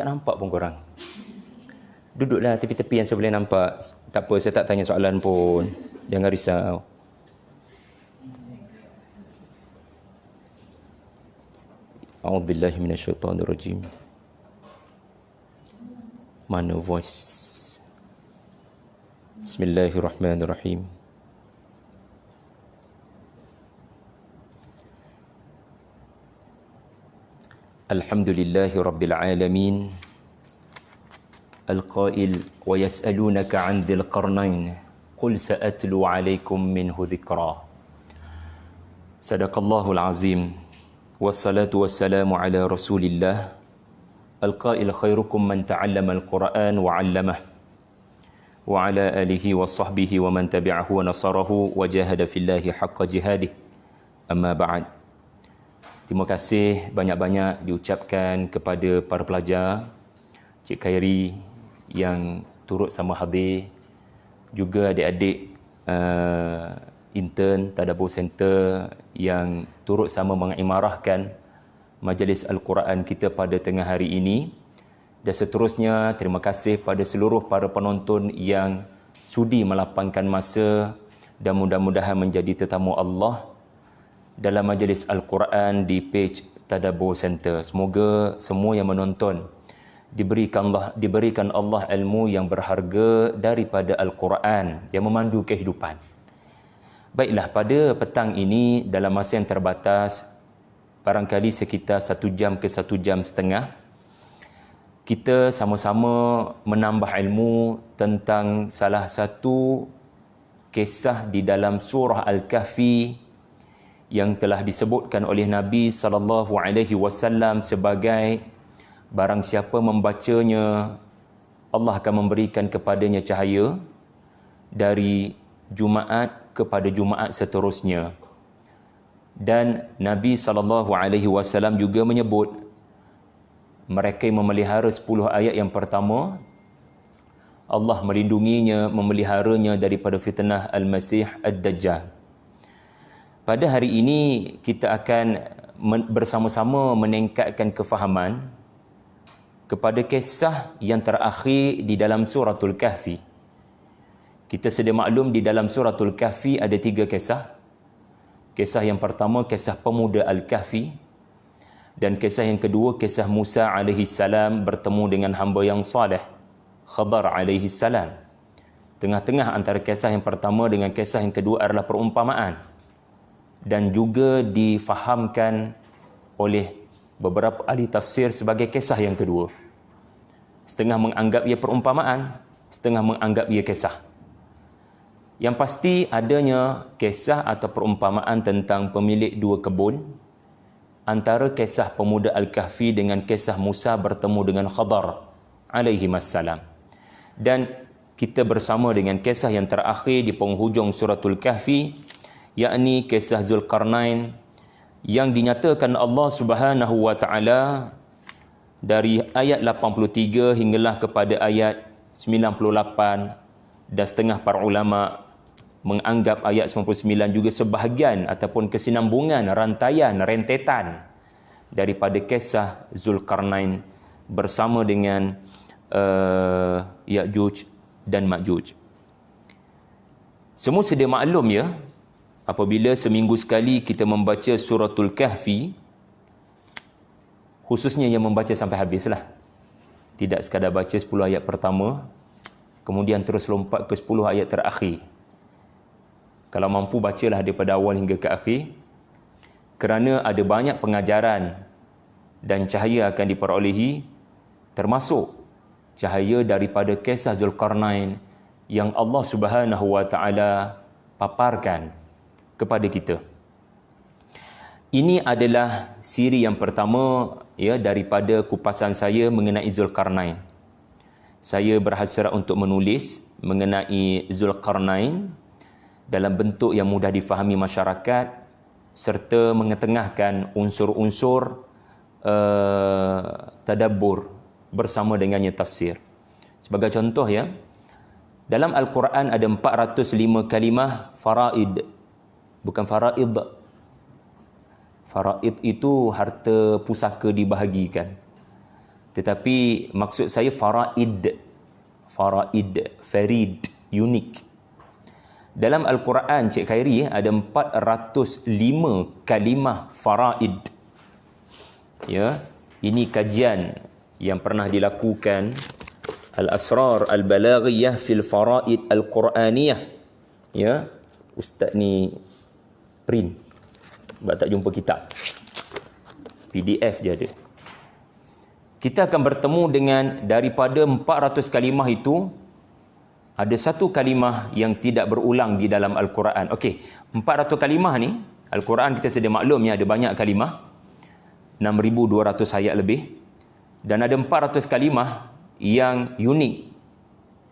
Tak nampak pun korang. Duduklah tepi-tepi yang saya boleh nampak. Tak apa, saya tak tanya soalan pun. Jangan risau. A'udzubillahi minasyaitonirrajim. Mana voice? Bismillahirrahmanirrahim. Alhamdulillahi rabbil alamin. Al-qail wa yas'alunaka 'an dhil qarnain qul sa'atlu 'alaikum minhu dhikra. Sadaqallahul azim. Wassalatu wassalamu ala Rasulillah. Al-qail khairukum man ta'allama al-Qur'an wa 'allamah. Wa ala alihi wa sahbihi wa man tabi'ahu wa nasarahu wa jahada fillahi haqqa jihadih. Amma ba'd. Terima kasih banyak-banyak diucapkan kepada para pelajar, Cik Khairi yang turut sama hadir, juga adik-adik intern Tadabbur Center yang turut sama mengimarahkan majlis Al-Quran kita pada tengah hari ini. Dan seterusnya, terima kasih pada seluruh para penonton yang sudi melapangkan masa dan mudah-mudahan menjadi tetamu Allah dalam majlis Al-Quran di page Tadabbur Center. Semoga semua yang menonton diberikan Allah ilmu yang berharga daripada Al-Quran yang memandu kehidupan. Baiklah, pada petang ini dalam masa yang terbatas, barangkali sekitar 1 jam ke 1 jam setengah, kita sama-sama menambah ilmu tentang salah satu kisah di dalam surah Al-Kahfi yang telah disebutkan oleh Nabi SAW sebagai barang siapa membacanya, Allah akan memberikan kepadanya cahaya dari Jumaat kepada Jumaat seterusnya. Dan Nabi SAW juga menyebut mereka yang memelihara 10 ayat yang pertama, Allah melindunginya, memeliharanya daripada fitnah Al-Masih Ad-Dajjal. Pada hari ini kita akan bersama-sama meningkatkan kefahaman kepada kisah yang terakhir di dalam suratul Kahfi. Kita sedia maklum di dalam suratul Kahfi ada 3 kisah. Kisah yang pertama, kisah pemuda Al-Kahfi. Dan kisah yang kedua, kisah Musa alaihi salam bertemu dengan hamba yang saleh, Khadar alaihi salam. Tengah-tengah antara kisah yang pertama dengan kisah yang kedua adalah perumpamaan. Dan juga difahamkan oleh beberapa ahli tafsir sebagai kisah yang kedua. Setengah menganggap ia perumpamaan, setengah menganggap ia kisah. Yang pasti adanya kisah atau perumpamaan tentang pemilik 2 kebun, antara kisah pemuda Al-Kahfi dengan kisah Musa bertemu dengan Khadar alaihi wassalam. Dan kita bersama dengan kisah yang terakhir di penghujung suratul Kahfi, yakni kisah Zulkarnain yang dinyatakan Allah Subhanahu wa taala dari ayat 83 hinggalah kepada ayat 98, dan setengah para ulama menganggap ayat 99 juga sebahagian ataupun kesinambungan rantaian rentetan daripada kisah Zulkarnain bersama dengan Ya'juj dan Ma'juj. Semua sedia maklum ya, apabila seminggu sekali kita membaca suratul Kahfi, khususnya yang membaca sampai habislah, tidak sekadar baca 10 ayat pertama kemudian terus lompat ke 10 ayat terakhir. Kalau mampu, bacalah daripada awal hingga ke akhir, kerana ada banyak pengajaran dan cahaya akan diperolehi, termasuk cahaya daripada kisah Zulkarnain yang Allah Subhanahu wa taala paparkan kepada kita. Ini adalah siri yang pertama ya daripada kupasan saya mengenai Zulkarnain. Saya berhasrat untuk menulis mengenai Zulkarnain dalam bentuk yang mudah difahami masyarakat serta mengetengahkan unsur-unsur tadabbur bersama dengannya tafsir. Sebagai contoh ya, dalam Al-Quran ada 405 kalimah faraid. Bukan faraid. Faraid itu harta pusaka dibahagikan. Tetapi maksud saya faraid, farid, unik. Dalam Al-Quran, Cik Khairi, ada 405 kalimah faraid. Ya, ini kajian yang pernah dilakukan Al-Asrar Al-Balaghiyah fil Faraid Al-Quraniyah. Ya, ustaz ni print. Sebab tak jumpa kitab. PDF je ada. Kita akan bertemu dengan daripada 400 kalimah itu, ada satu kalimah yang tidak berulang di dalam Al-Quran. Okey, 400 kalimah ni, Al-Quran kita sedia maklum ya, ada banyak kalimah. 6,200 ayat lebih. Dan ada 400 kalimah yang unik.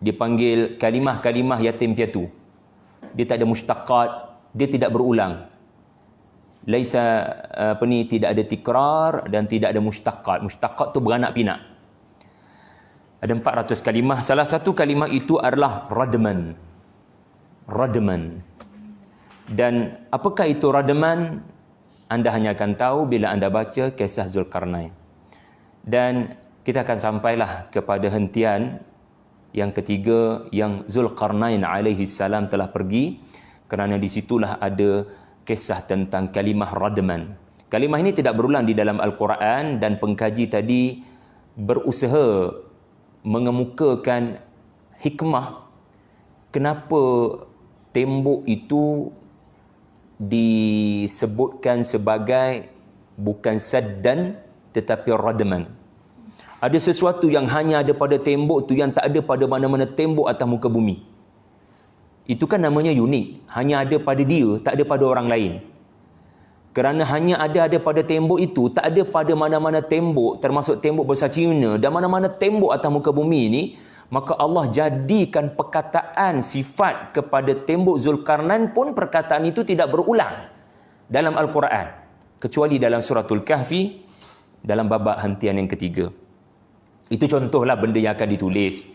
Dipanggil kalimah-kalimah yatim piatu. Dia tak ada mustaqat, dia tidak berulang. Laisa tidak ada tikrar dan tidak ada mustaqat. Mustaqat tu beranak pinak. Ada 400 kalimah. Salah satu kalimah itu adalah radman. Radman. Dan apakah itu radman? Anda hanya akan tahu bila anda baca kisah Zulkarnain. Dan kita akan sampailah kepada hentian yang ketiga yang Zulkarnain alaihi salam telah pergi, kerana di situlah ada kisah tentang kalimah radman. Kalimah ini tidak berulang di dalam Al-Quran dan pengkaji tadi berusaha mengemukakan hikmah kenapa tembok itu disebutkan sebagai bukan saddan tetapi radman. Ada sesuatu yang hanya ada pada tembok tu yang tak ada pada mana-mana tembok atas muka bumi. Itu kan namanya unik. Hanya ada pada dia, tak ada pada orang lain. Kerana hanya ada pada tembok itu, tak ada pada mana-mana tembok, termasuk tembok besar Cina dan mana-mana tembok atas muka bumi ini, maka Allah jadikan perkataan sifat kepada tembok Zulkarnain pun perkataan itu tidak berulang dalam Al-Quran. Kecuali dalam suratul Kahfi, dalam babak hentian yang ketiga. Itu contohlah benda yang akan ditulis.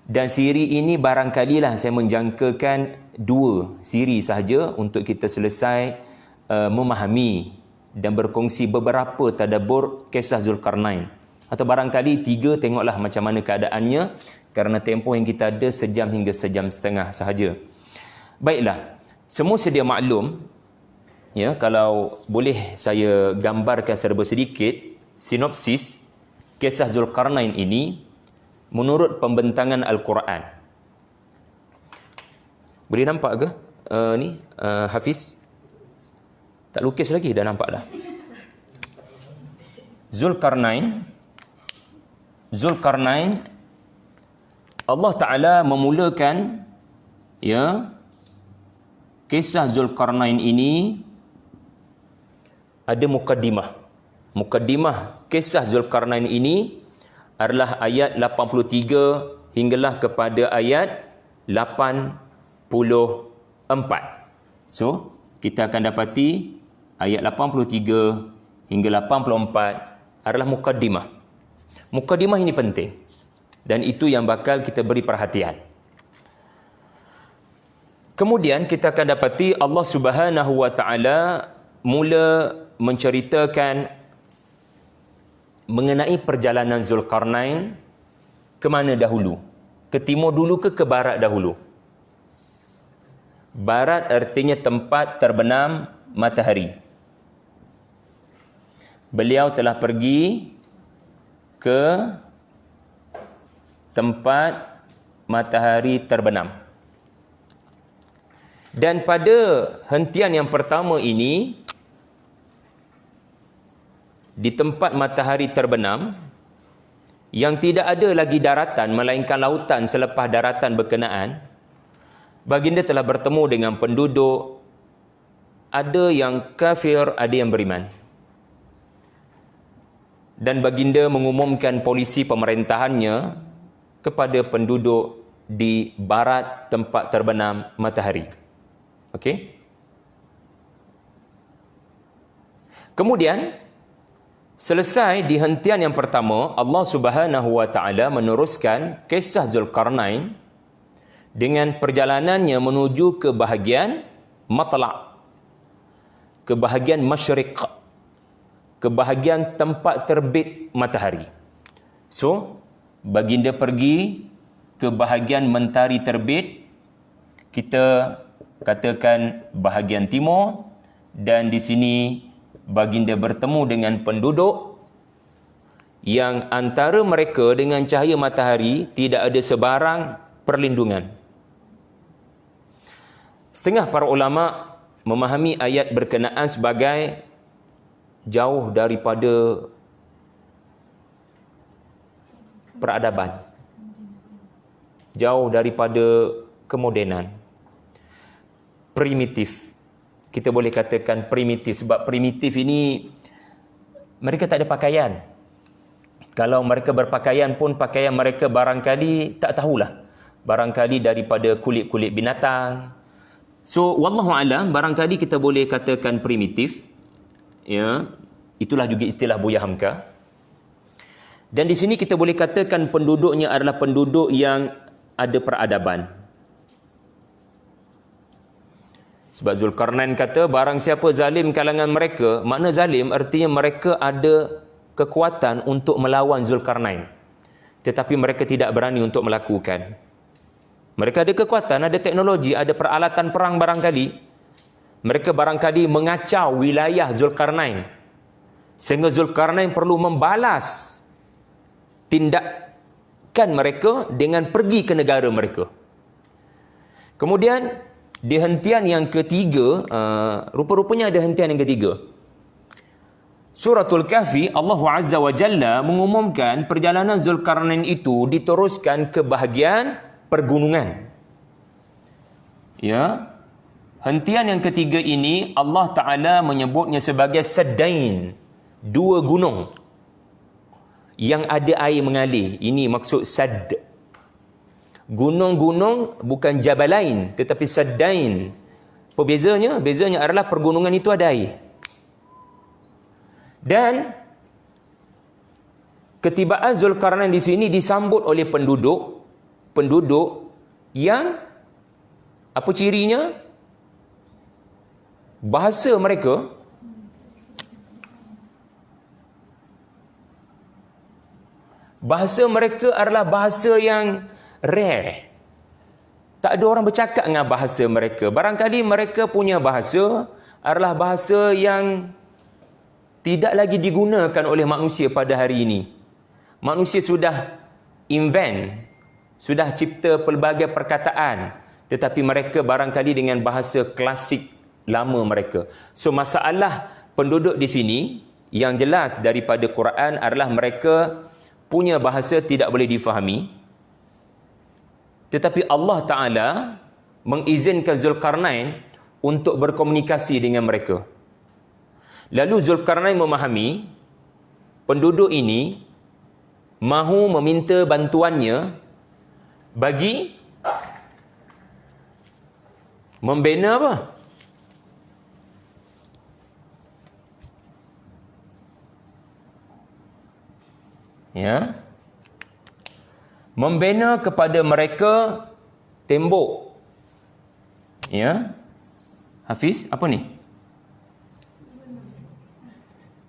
Dan siri ini barangkalilah saya menjangkakan 2 siri sahaja untuk kita selesai memahami dan berkongsi beberapa tadabbur kisah Zulkarnain. Atau barangkali 3, tengoklah macam mana keadaannya, kerana tempoh yang kita ada sejam hingga sejam setengah sahaja. Baiklah, semua sedia maklum, ya, kalau boleh saya gambarkan serba sedikit sinopsis kisah Zulkarnain ini menurut pembentangan Al-Quran. Boleh nampak ke Hafiz? Tak lukis lagi, dah nampak dah. Zulkarnain, Allah Ta'ala memulakan ya kisah Zulkarnain ini ada mukaddimah. Mukaddimah kisah Zulkarnain ini adalah ayat 83 hinggalah kepada ayat 84. So, kita akan dapati ayat 83 hingga 84 adalah mukaddimah. Mukaddimah ini penting dan itu yang bakal kita beri perhatian. Kemudian kita akan dapati Allah Subhanahu wa taala mula menceritakan mengenai perjalanan Zulkarnain ke mana dahulu? Ke timur dulu ke barat dahulu? Barat artinya tempat terbenam matahari. Beliau telah pergi ke tempat matahari terbenam. Dan pada hentian yang pertama ini, di tempat matahari terbenam, yang tidak ada lagi daratan melainkan lautan selepas daratan berkenaan, baginda telah bertemu dengan penduduk, ada yang kafir, ada yang beriman. Dan baginda mengumumkan polisi pemerintahannya kepada penduduk di barat tempat terbenam matahari. Okey? Kemudian selesai di hentian yang pertama, Allah Subhanahu wa taala meneruskan kisah Zulkarnain dengan perjalanannya menuju ke bahagian matla', ke bahagian masyriq, ke bahagian tempat terbit matahari. So, baginda pergi ke bahagian mentari terbit, kita katakan bahagian timur, dan di sini baginda bertemu dengan penduduk yang antara mereka dengan cahaya matahari tidak ada sebarang perlindungan. Setengah para ulama memahami ayat berkenaan sebagai jauh daripada peradaban, jauh daripada kemodenan, primitif. Kita boleh katakan primitif, sebab primitif ini mereka tak ada pakaian. Kalau mereka berpakaian pun pakaian mereka barangkali tak tahulah, barangkali daripada kulit-kulit binatang. So wallahu alam, barangkali kita boleh katakan primitif. Ya, itulah juga istilah Buya Hamka. Dan di sini kita boleh katakan penduduknya adalah penduduk yang ada peradaban. Sebab Zulkarnain kata, barang siapa zalim kalangan mereka, makna zalim artinya mereka ada kekuatan untuk melawan Zulkarnain, tetapi mereka tidak berani untuk melakukan. Mereka ada kekuatan, ada teknologi, ada peralatan perang barangkali. Mereka barangkali mengacau wilayah Zulkarnain, sehingga Zulkarnain perlu membalas tindakan mereka dengan pergi ke negara mereka. Kemudian di hentian yang ketiga, rupa-rupanya ada hentian yang ketiga. Suratul Kahfi, Allah Azza wa Jalla mengumumkan perjalanan Zulkarnain itu diteruskan ke bahagian pergunungan. Ya. Hentian yang ketiga ini Allah Ta'ala menyebutnya sebagai Saddain, dua gunung yang ada air mengalir. Ini maksud Sadd. Gunung-gunung bukan Jabalain, tetapi Saddain. Bezanya adalah pergunungan itu ada air. Dan ketibaan Zulkarnain di sini disambut oleh penduduk yang apa cirinya? Bahasa mereka adalah bahasa yang rare. Tak ada orang bercakap dengan bahasa mereka. Barangkali mereka punya bahasa adalah bahasa yang tidak lagi digunakan oleh manusia pada hari ini. Manusia sudah sudah cipta pelbagai perkataan, tetapi mereka barangkali dengan bahasa klasik lama mereka. So masalah penduduk di sini yang jelas daripada Quran adalah mereka punya bahasa tidak boleh difahami, tetapi Allah Ta'ala mengizinkan Zulkarnain untuk berkomunikasi dengan mereka. Lalu Zulkarnain memahami penduduk ini mahu meminta bantuannya bagi membina apa? Ya. Membina kepada mereka tembok. Ya. Hafiz, apa ni?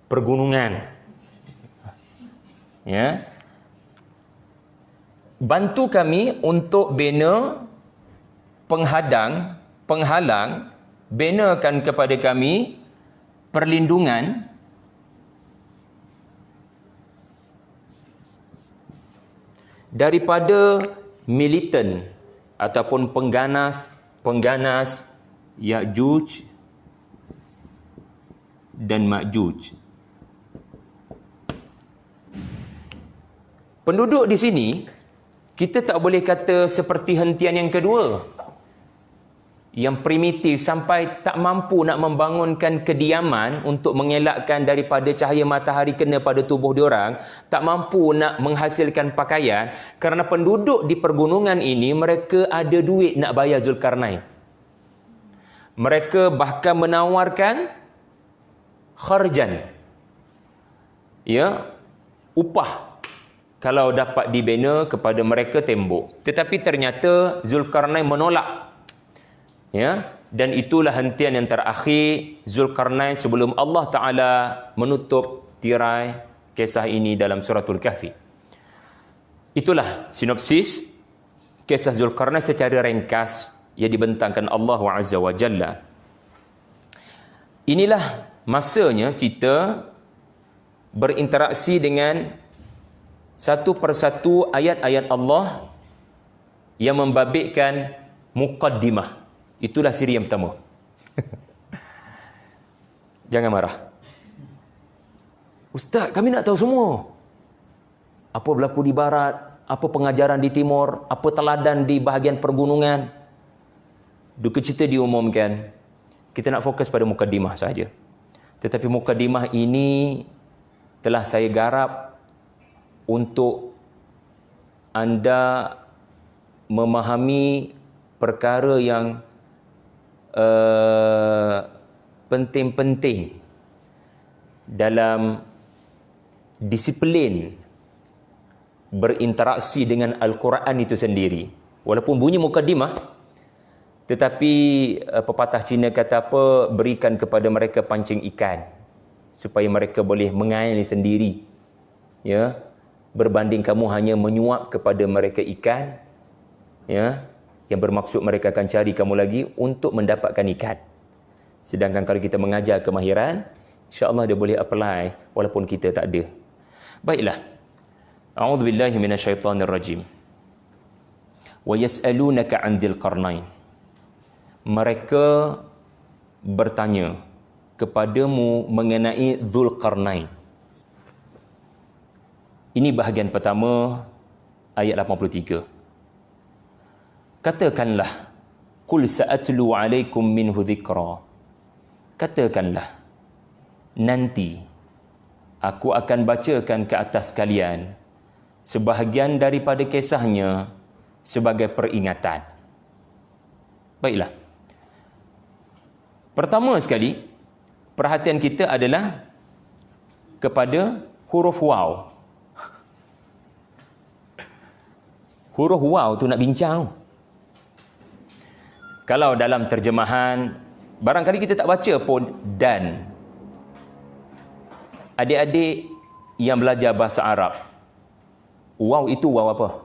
Pergunungan. Ya. Bantu kami untuk bina penghalang, binakan kepada kami perlindungan daripada militan ataupun pengganas Ya'juj dan Ma'juj. Penduduk di sini kita tak boleh kata seperti hentian yang kedua, yang primitif sampai tak mampu nak membangunkan kediaman untuk mengelakkan daripada cahaya matahari kena pada tubuh diorang, tak mampu nak menghasilkan pakaian. Kerana penduduk di pergunungan ini mereka ada duit nak bayar Zulkarnain. Mereka bahkan menawarkan kharjan, ya, upah kalau dapat dibina kepada mereka tembok. Tetapi ternyata Zulkarnain menolak. Ya, dan itulah hentian yang terakhir Zulkarnain sebelum Allah Ta'ala menutup tirai kisah ini dalam suratul Kahfi. Itulah sinopsis kisah Zulkarnain secara ringkas yang dibentangkan Allah Azza wa Jalla. Inilah masanya kita berinteraksi dengan satu persatu ayat-ayat Allah yang membabitkan muqaddimah. Itulah siri yang pertama. Jangan marah. Ustaz, kami nak tahu semua. Apa berlaku di barat, apa pengajaran di timur, apa teladan di bahagian pergunungan. Duka cita diumumkan. Kita nak fokus pada mukaddimah sahaja. Tetapi mukaddimah ini telah saya garap untuk anda memahami perkara yang penting-penting dalam disiplin berinteraksi dengan Al-Quran itu sendiri. Walaupun bunyi mukaddimah, tetapi pepatah Cina kata apa, berikan kepada mereka pancing ikan supaya mereka boleh mengail sendiri, ya, berbanding kamu hanya menyuap kepada mereka ikan, ya, yang bermaksud mereka akan cari kamu lagi untuk mendapatkan ikan. Sedangkan kalau kita mengajar kemahiran, insya-Allah dia boleh apply walaupun kita tak ada. Baiklah. A'udzubillahi minasyaitonirrajim. Wa yas'alunaka 'an dzil qarnain. Mereka bertanya kepadamu mengenai Zulkarnain. Ini bahagian pertama ayat 83. Katakanlah, qul sa'atlu 'alaikum minhu dzikra. Katakanlah, nanti aku akan bacakan ke atas kalian sebahagian daripada kisahnya sebagai peringatan. Baiklah. Pertama sekali, perhatian kita adalah kepada huruf waw. Huruf waw tu nak bincang. Kalau dalam terjemahan, barangkali kita tak baca pun dan. Adik-adik yang belajar bahasa Arab, waw itu waw apa?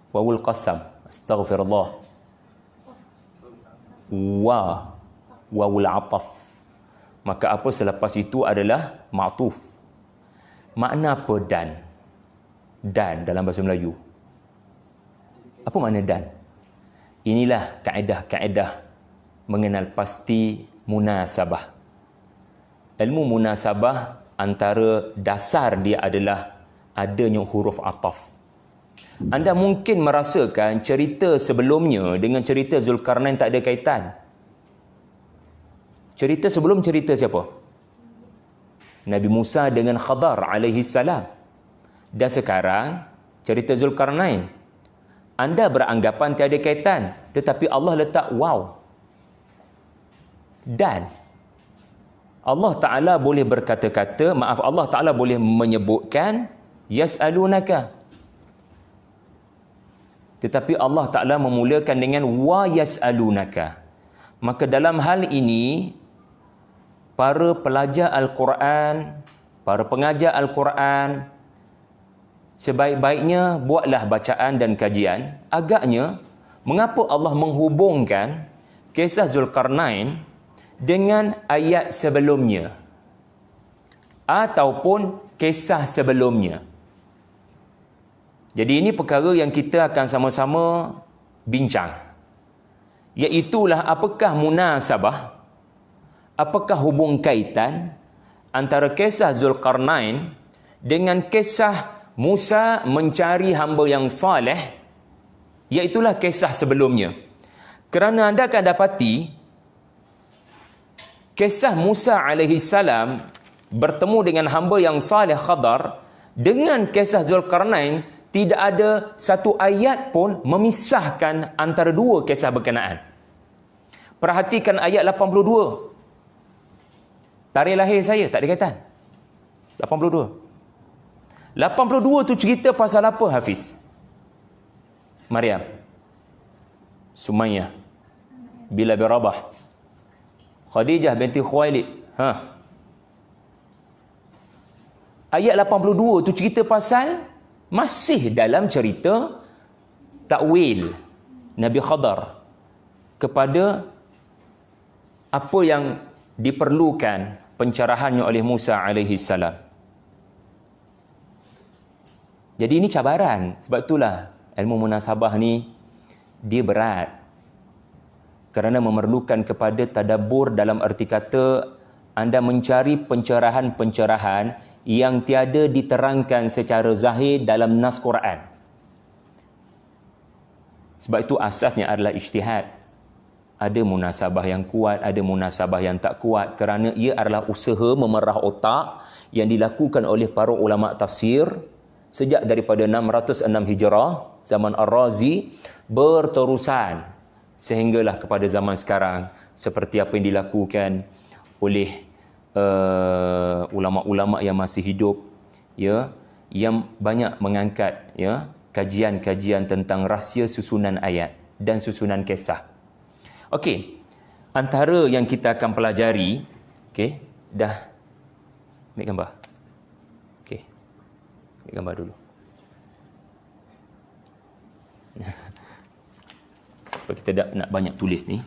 Wawul qasam. Astaghfirullah. Wawul ataf. Maka apa selepas itu adalah ma'tuf. Makna apa dan? Dan dalam bahasa Melayu. Apa makna dan? Inilah kaedah-kaedah mengenal pasti munasabah. Ilmu munasabah antara dasar dia adalah adanya huruf ataf. Anda mungkin merasakan cerita sebelumnya dengan cerita Zulkarnain tak ada kaitan. Cerita sebelum cerita siapa? Nabi Musa dengan Khadar alaihi salam. Dan sekarang cerita Zulkarnain. Anda beranggapan tiada kaitan, tetapi Allah letak waw. Dan Allah Ta'ala boleh berkata-kata, Allah Ta'ala boleh menyebutkan yas'alunaka. Tetapi Allah Ta'ala memulakan dengan wa yas'alunaka. Maka dalam hal ini, para pelajar Al-Quran, para pengajar Al-Quran, sebaik-baiknya buatlah bacaan dan kajian. Agaknya, mengapa Allah menghubungkan kisah Zulkarnain dengan ayat sebelumnya ataupun kisah sebelumnya? Jadi ini perkara yang kita akan sama-sama bincang. Iaitulah apakah munasabah, apakah hubung kaitan antara kisah Zulkarnain dengan kisah Musa mencari hamba yang saleh, iaitulah kisah sebelumnya. Kerana anda akan dapati kisah Musa alaihi salam bertemu dengan hamba yang saleh Khadar dengan kisah Zulkarnain, tidak ada satu ayat pun memisahkan antara dua kisah berkenaan. Perhatikan ayat 82. Tarikh lahir saya tak ada kaitan. 82. 82 tu cerita pasal apa, Hafiz? Maryam, Sumayyah, Bilal bin Rabah, Khadijah binti Khuwailid. Ayat 82 tu cerita pasal Masih dalam cerita takwil Nabi Khadar kepada apa yang diperlukan pencerahannya oleh Musa alaihi salam. Jadi ini cabaran. Sebab itulah ilmu munasabah ni dia berat. Kerana memerlukan kepada tadabbur, dalam erti kata anda mencari pencerahan-pencerahan yang tiada diterangkan secara zahir dalam nas Quran. Sebab itu asasnya adalah ijtihad. Ada munasabah yang kuat, ada munasabah yang tak kuat, kerana ia adalah usaha memerah otak yang dilakukan oleh para ulama tafsir sejak daripada 606 Hijrah, zaman Ar-Razi, berterusan sehinggalah kepada zaman sekarang, seperti apa yang dilakukan oleh ulama-ulama yang masih hidup, ya, yang banyak mengangkat, ya, kajian-kajian tentang rahsia susunan ayat dan susunan kisah. Okey, antara yang kita akan pelajari, okey, dah ambil gambar. Okey, ambil gambar dulu. Sebab kita nak banyak tulis ni.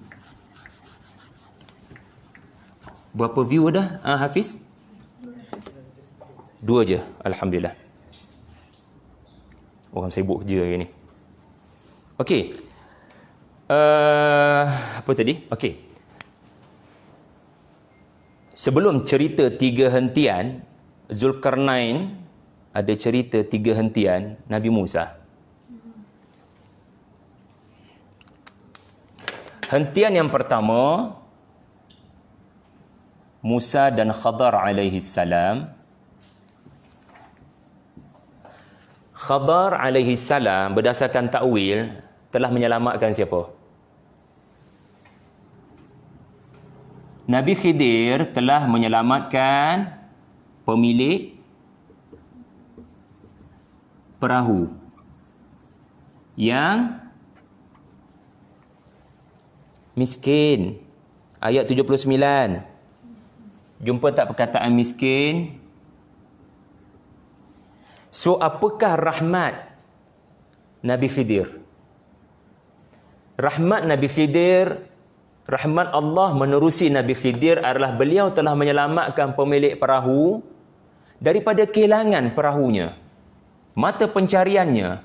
Berapa view dah, Hafiz? 2 je, Alhamdulillah. Orang sibuk kerja hari ni. Okey. Apa tadi? Okey. Sebelum cerita 3 hentian, Zulkarnain ada cerita 3 hentian Nabi Musa. Hentian yang pertama, Musa dan Khadar alaihi salam. Khadar alaihi salam berdasarkan takwil telah menyelamatkan siapa? Nabi Khidir telah menyelamatkan pemilik perahu yang miskin. Ayat 79. Jumpa tak perkataan miskin? So, apakah rahmat Nabi Khidir? Rahmat Nabi Khidir, rahmat Allah menerusi Nabi Khidir adalah beliau telah menyelamatkan pemilik perahu daripada kehilangan perahunya, mata pencariannya.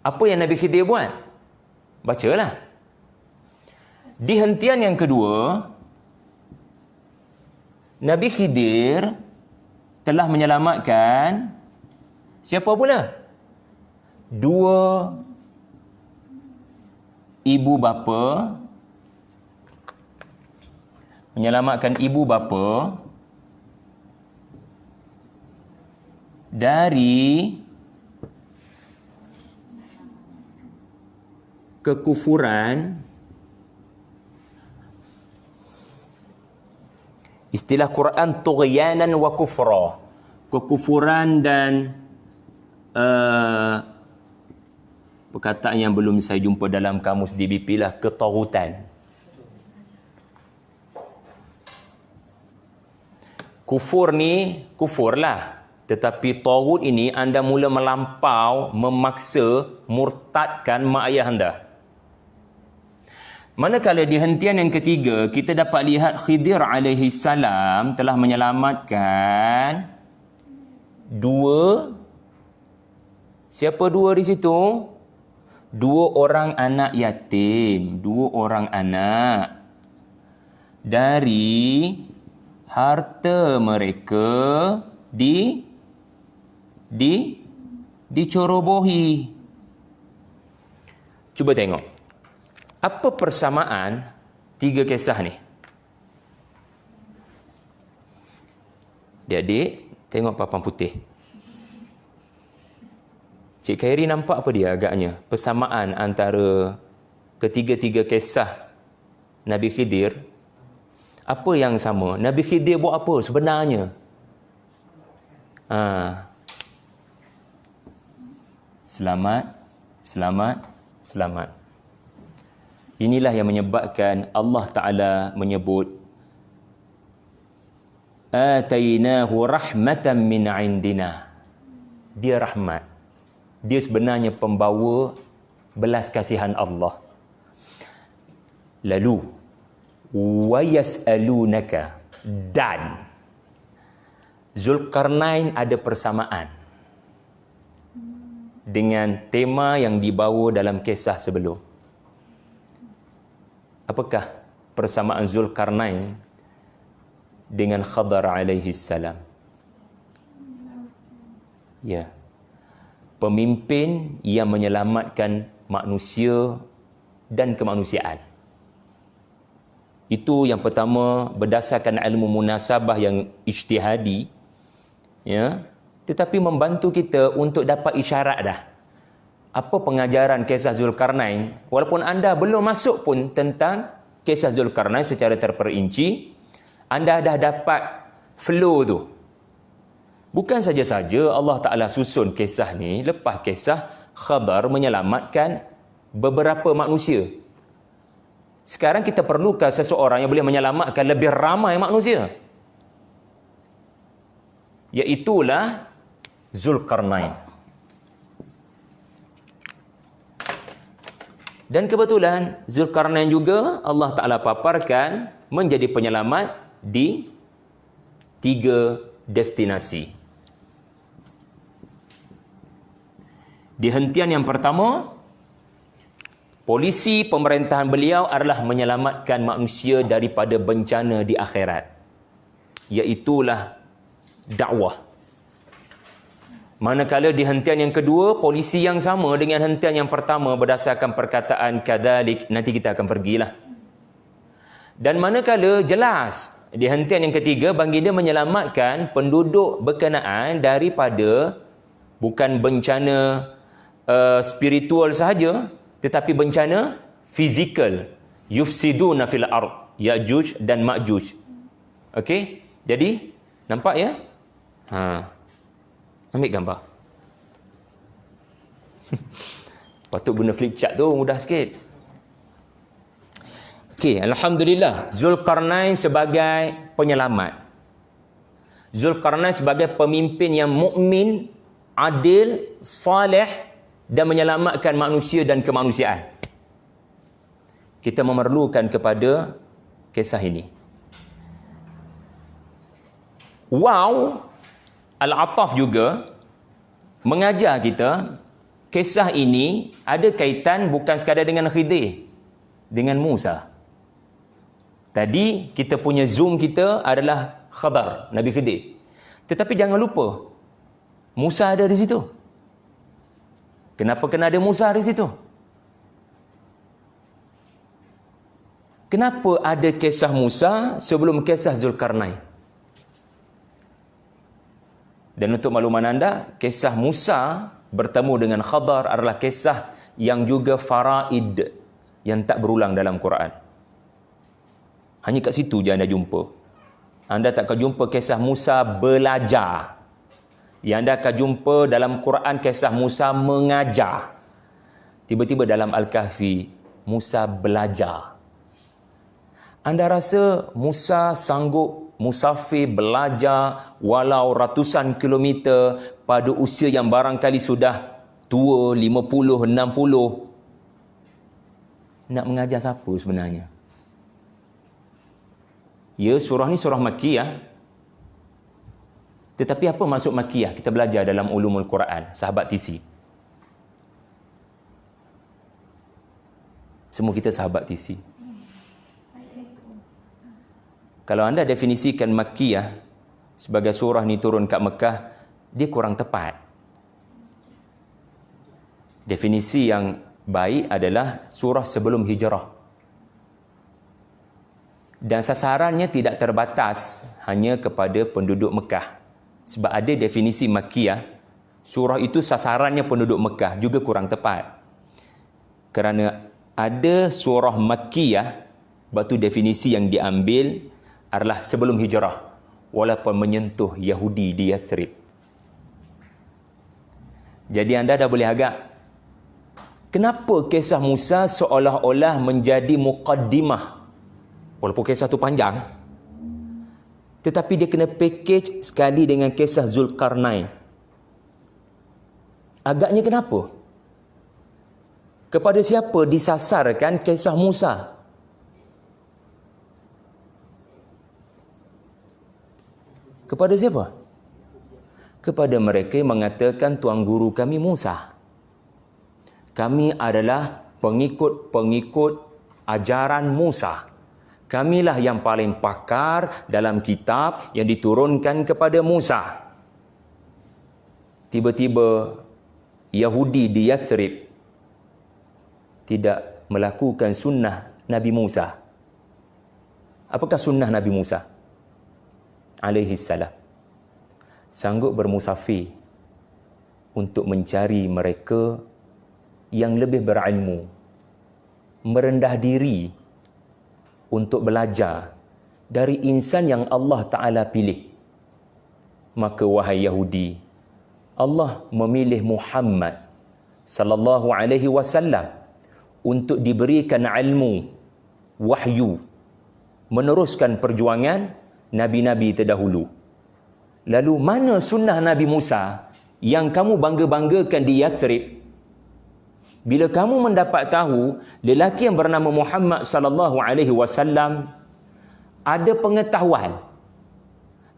Apa yang Nabi Khidir buat? Bacalah. Di hentian yang kedua, Nabi Khidir telah menyelamatkan siapa pula? 2 ibu bapa, menyelamatkan ibu bapa dari kekufuran. Istilah Quran tughyanan wa kufra, kekufuran dan perkataan yang belum saya jumpa dalam kamus DBP lah, ketagutan. Kufur ni kufur lah, tetapi tagut ini anda mula melampau, memaksa, murtadkan mak ayah anda. Manakala di hentian yang ketiga, kita dapat lihat Khidir alaihi salam telah menyelamatkan 2, siapa 2 di situ? 2 orang anak yatim, 2 orang anak dari harta mereka dicorobohi. Cuba tengok. Apa persamaan 3 kisah ni? Adik-adik, tengok papan putih. Cik Khairi nampak apa dia agaknya? Persamaan antara ketiga-tiga kisah Nabi Khidir. Apa yang sama? Nabi Khidir buat apa sebenarnya? Selamat. Inilah yang menyebabkan Allah Ta'ala menyebut atainahu rahmatan min indina. dia rahmat. Dia sebenarnya pembawa belas kasihan Allah. Lalu wa yas'alunaka, dan Zulkarnain ada persamaan dengan tema yang dibawa dalam kisah sebelum. Apakah persamaan Zulkarnain dengan Khadar alaihi salam? Ya. Pemimpin yang menyelamatkan manusia dan kemanusiaan. Itu yang pertama berdasarkan ilmu munasabah yang ijtihadi, ya, tetapi membantu kita untuk dapat isyarat dah. Apa pengajaran kisah Zulkarnain, walaupun anda belum masuk pun tentang kisah Zulkarnain secara terperinci, anda dah dapat flow tu. Bukan saja-saja Allah Ta'ala susun kisah ni lepas kisah Khadar menyelamatkan beberapa manusia. Sekarang kita perlukan seseorang yang boleh menyelamatkan lebih ramai manusia. Iaitulah Zulkarnain. Dan kebetulan Zulkarnain juga Allah Ta'ala paparkan menjadi penyelamat di 3 destinasi. Di hentian yang pertama, polisi pemerintahan beliau adalah menyelamatkan manusia daripada bencana di akhirat. Iaitulah dakwah. Manakala di hentian yang kedua, polisi yang sama dengan hentian yang pertama berdasarkan perkataan kadzalik, nanti kita akan pergilah. Dan manakala jelas di hentian yang ketiga, baginda menyelamatkan penduduk berkenaan daripada bukan bencana spiritual sahaja, tetapi bencana fizikal. Yufsiduna fil ard, Ya'juj dan Ma'juj. Okey? Jadi, nampak ya? Ambil gambar. Patut guna flip chart tu, mudah sikit. Okey, alhamdulillah, Zulkarnain sebagai penyelamat. Zulkarnain sebagai pemimpin yang mukmin, adil, soleh dan menyelamatkan manusia dan kemanusiaan. Kita memerlukan kepada kisah ini. Wow, Al-Ataf juga mengajar kita kisah ini ada kaitan bukan sekadar dengan Khidir, dengan Musa. Tadi kita punya zoom kita adalah Khadar, Nabi Khidir. Tetapi jangan lupa, Musa ada di situ. Kenapa kena ada Musa di situ? Kenapa ada kisah Musa sebelum kisah Zulkarnain? Dan untuk makluman anda, kisah Musa bertemu dengan Khadar adalah kisah yang juga faraid, yang tak berulang dalam Quran. Hanya kat situ je anda jumpa. Anda tak akan jumpa kisah Musa belajar. Yang anda akan jumpa dalam Quran kisah Musa mengajar. Tiba-tiba dalam Al-Kahfi, Musa belajar. Anda rasa Musa sanggup musafir belajar walau ratusan kilometer pada usia yang barangkali sudah tua, 50, 60. Nak mengajar siapa sebenarnya? Ya, surah ni surah Makkiyah. Tetapi apa maksud Makkiyah? Kita belajar dalam ulumul Quran, sahabat TC. Semua kita sahabat TC. Kalau anda definisikan Makkiyah sebagai surah ni turun kat Mekah, dia kurang tepat. Definisi yang baik adalah surah sebelum hijrah. Dan sasarannya tidak terbatas hanya kepada penduduk Mekah. Sebab ada definisi Makkiyah, surah itu sasarannya penduduk Mekah, juga kurang tepat. Kerana ada surah Makkiyah, batu definisi yang diambil adalah sebelum hijrah, walaupun menyentuh Yahudi di Yathrib. Jadi anda dah boleh agak, kenapa kisah Musa seolah-olah menjadi muqaddimah? Walaupun kisah tu panjang, tetapi dia kena package sekali dengan kisah Zulkarnain. Agaknya kenapa? Kepada siapa disasarkan kisah Musa? Kepada siapa? Kepada mereka yang mengatakan tuan guru kami Musa. Kami adalah pengikut-pengikut ajaran Musa. Kamilah yang paling pakar dalam kitab yang diturunkan kepada Musa. Tiba-tiba Yahudi di Yathrib tidak melakukan sunnah Nabi Musa. Apakah sunnah Nabi Musa alaihi salam? Sanggup bermusafir untuk mencari mereka yang lebih berilmu, merendah diri untuk belajar dari insan yang Allah Ta'ala pilih. Maka wahai Yahudi, Allah memilih Muhammad sallallahu alaihi wasallam untuk diberikan ilmu, wahyu, meneruskan perjuangan nabi-nabi terdahulu. Lalu mana sunnah Nabi Musa yang kamu bangga-banggakan di Yathrib? Bila kamu mendapat tahu lelaki yang bernama Muhammad sallallahu alaihi wasallam ada pengetahuan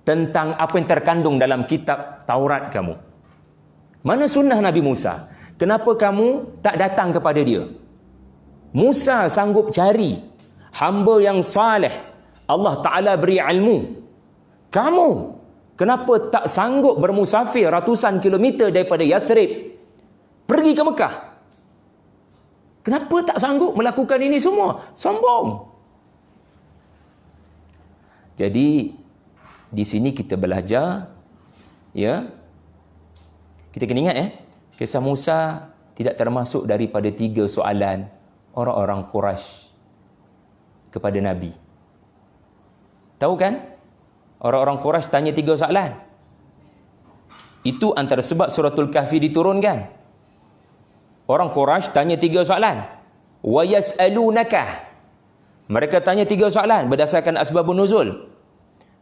tentang apa yang terkandung dalam kitab Taurat kamu. Mana sunnah Nabi Musa? Kenapa kamu tak datang kepada dia? Musa sanggup cari hamba yang saleh. Allah Ta'ala beri ilmu. Kamu, kenapa tak sanggup bermusafir ratusan kilometer daripada Yathrib pergi ke Mekah? Kenapa tak sanggup melakukan ini semua? Sombong. Jadi, di sini kita belajar, ya, kita kena ingat kisah Musa tidak termasuk daripada 3 soalan orang-orang Quraisy kepada Nabi. Tahu kan? Orang-orang Quraisy tanya 3 soalan. Itu antara sebab suratul Kahfi diturunkan. Orang Quraisy tanya 3 soalan. Wa yas'alunaka. Mereka tanya 3 soalan berdasarkan asbabun nuzul.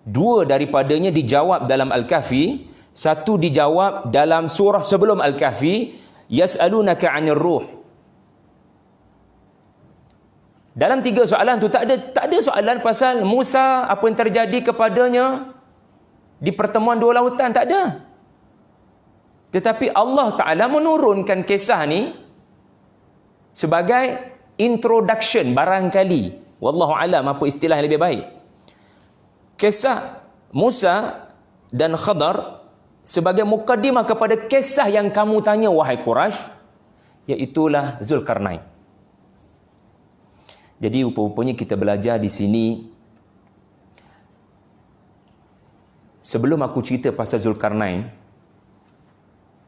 2 daripadanya dijawab dalam Al-Kahfi. 1 dijawab dalam surah sebelum Al-Kahfi, yas'alunaka 'anir ruh. Dalam 3 soalan tu tak ada soalan pasal Musa, apa yang terjadi kepadanya di pertemuan 2 lautan, tak ada. Tetapi Allah Ta'ala menurunkan kisah ni sebagai introduction barangkali. Wallahu alam apa istilah yang lebih baik. Kisah Musa dan Khadar sebagai mukaddimah kepada kisah yang kamu tanya wahai Quraisy, iaitulah Zulkarnain. Jadi rupa-rupanya kita belajar di sini, sebelum aku cerita pasal Zulkarnain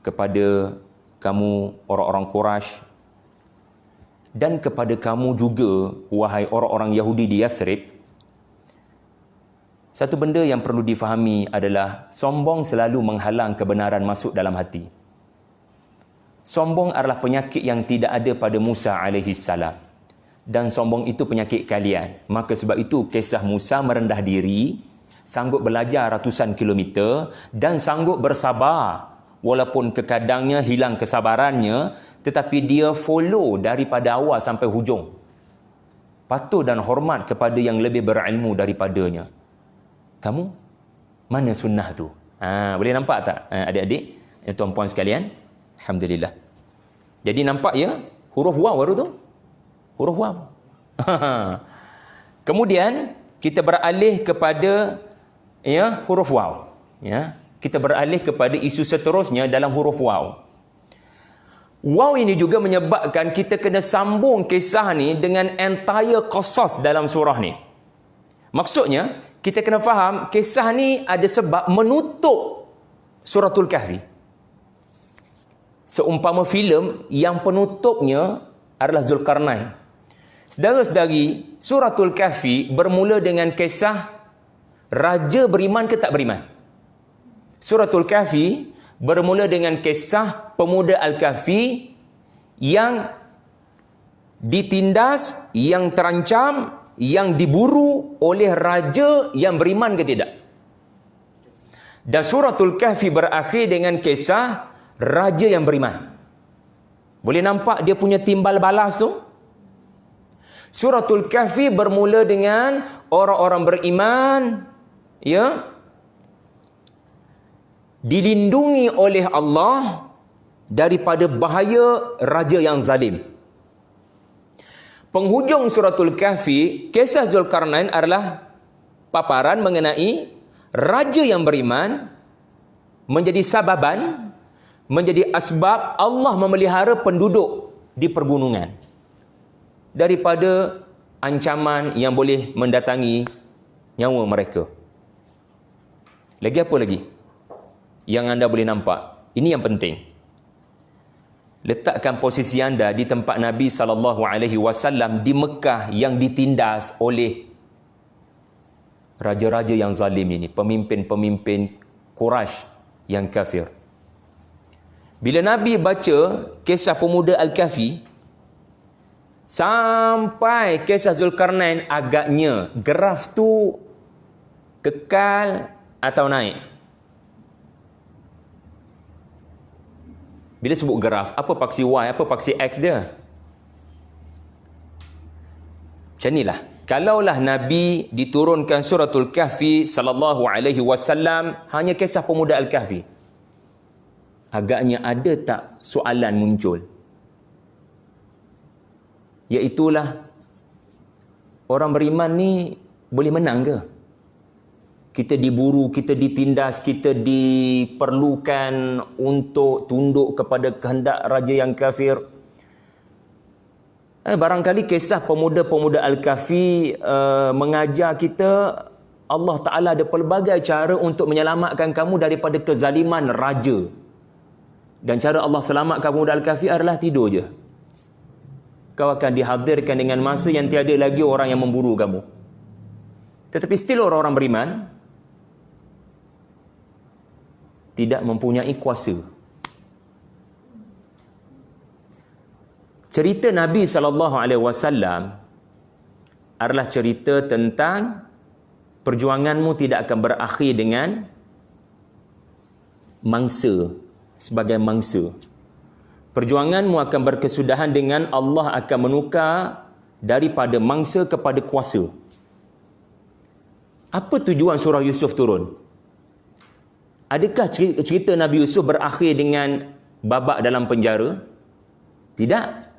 kepada kamu orang-orang Quraisy dan kepada kamu juga wahai orang-orang Yahudi di Yathrib, satu benda yang perlu difahami adalah sombong selalu menghalang kebenaran masuk dalam hati. Sombong adalah penyakit yang tidak ada pada Musa alaihi salam. Dan sombong itu penyakit kalian. Maka sebab itu kisah Musa merendah diri, sanggup belajar ratusan kilometer dan sanggup bersabar. Walaupun kekadangnya hilang kesabarannya, tetapi dia follow daripada awal sampai hujung. Patuh dan hormat kepada yang lebih berilmu daripadanya. Kamu, mana sunnah tu? Boleh nampak tak adik-adik, tuan-puan sekalian? Alhamdulillah. Jadi nampak ya, huruf waw baru tu. Huruf waw. Kemudian kita beralih kepada huruf waw. Ya, kita beralih kepada isu seterusnya dalam huruf waw. Waw ini juga menyebabkan kita kena sambung kisah ni dengan entire qasas dalam surah ni. Maksudnya, kita kena faham kisah ni ada sebab menutup suratul Kahfi. Seumpama filem yang penutupnya adalah Zulkarnain. Saudara-saudari, suratul Kahfi bermula dengan kisah raja beriman ke tak beriman. Suratul Kahfi bermula dengan kisah pemuda Al-Kahfi yang ditindas, yang terancam, yang diburu oleh raja yang beriman ke tidak. Dan suratul Kahfi berakhir dengan kisah raja yang beriman. Boleh nampak dia punya timbal balas tu? Suratul Kahfi bermula dengan orang-orang beriman, ya, dilindungi oleh Allah daripada bahaya raja yang zalim. Penghujung suratul Kahfi, kisah Zulkarnain adalah paparan mengenai raja yang beriman menjadi sababan, menjadi asbab Allah memelihara penduduk di pergunungan daripada ancaman yang boleh mendatangi nyawa mereka. Lagi apa lagi yang anda boleh nampak? Ini yang penting. Letakkan posisi anda di tempat Nabi SAW di Mekah yang ditindas oleh raja-raja yang zalim ini, pemimpin-pemimpin Quraisy yang kafir. Bila Nabi baca kisah pemuda Al-Kahfi sampai kisah Zulkarnain, agaknya graf tu kekal atau naik. Bila sebut graf, apa paksi Y, apa paksi X dia? Macam inilah. Kalaulah Nabi diturunkan suratul Kahfi sallallahu alaihi wasallam hanya kisah pemuda Al-Kahfi, agaknya ada tak soalan muncul? Iaitulah, orang beriman ni boleh menang ke? Kita diburu, kita ditindas, kita diperlukan untuk tunduk kepada kehendak raja yang kafir. Barangkali kisah pemuda-pemuda Al-Kahfi mengajar kita Allah Ta'ala ada pelbagai cara untuk menyelamatkan kamu daripada kezaliman raja. Dan cara Allah selamatkan pemuda Al-Kahfi adalah tidur je. Kau akan dihadirkan dengan masa yang tiada lagi orang yang memburu kamu. Tetapi still orang-orang beriman tidak mempunyai kuasa. Cerita Nabi SAW adalah cerita tentang perjuanganmu tidak akan berakhir dengan mangsa, sebagai mangsa. Perjuanganmu akan berkesudahan dengan Allah akan menukar daripada mangsa kepada kuasa. Apa tujuan surah Yusuf turun? Adakah cerita Nabi Yusuf berakhir dengan babak dalam penjara? Tidak.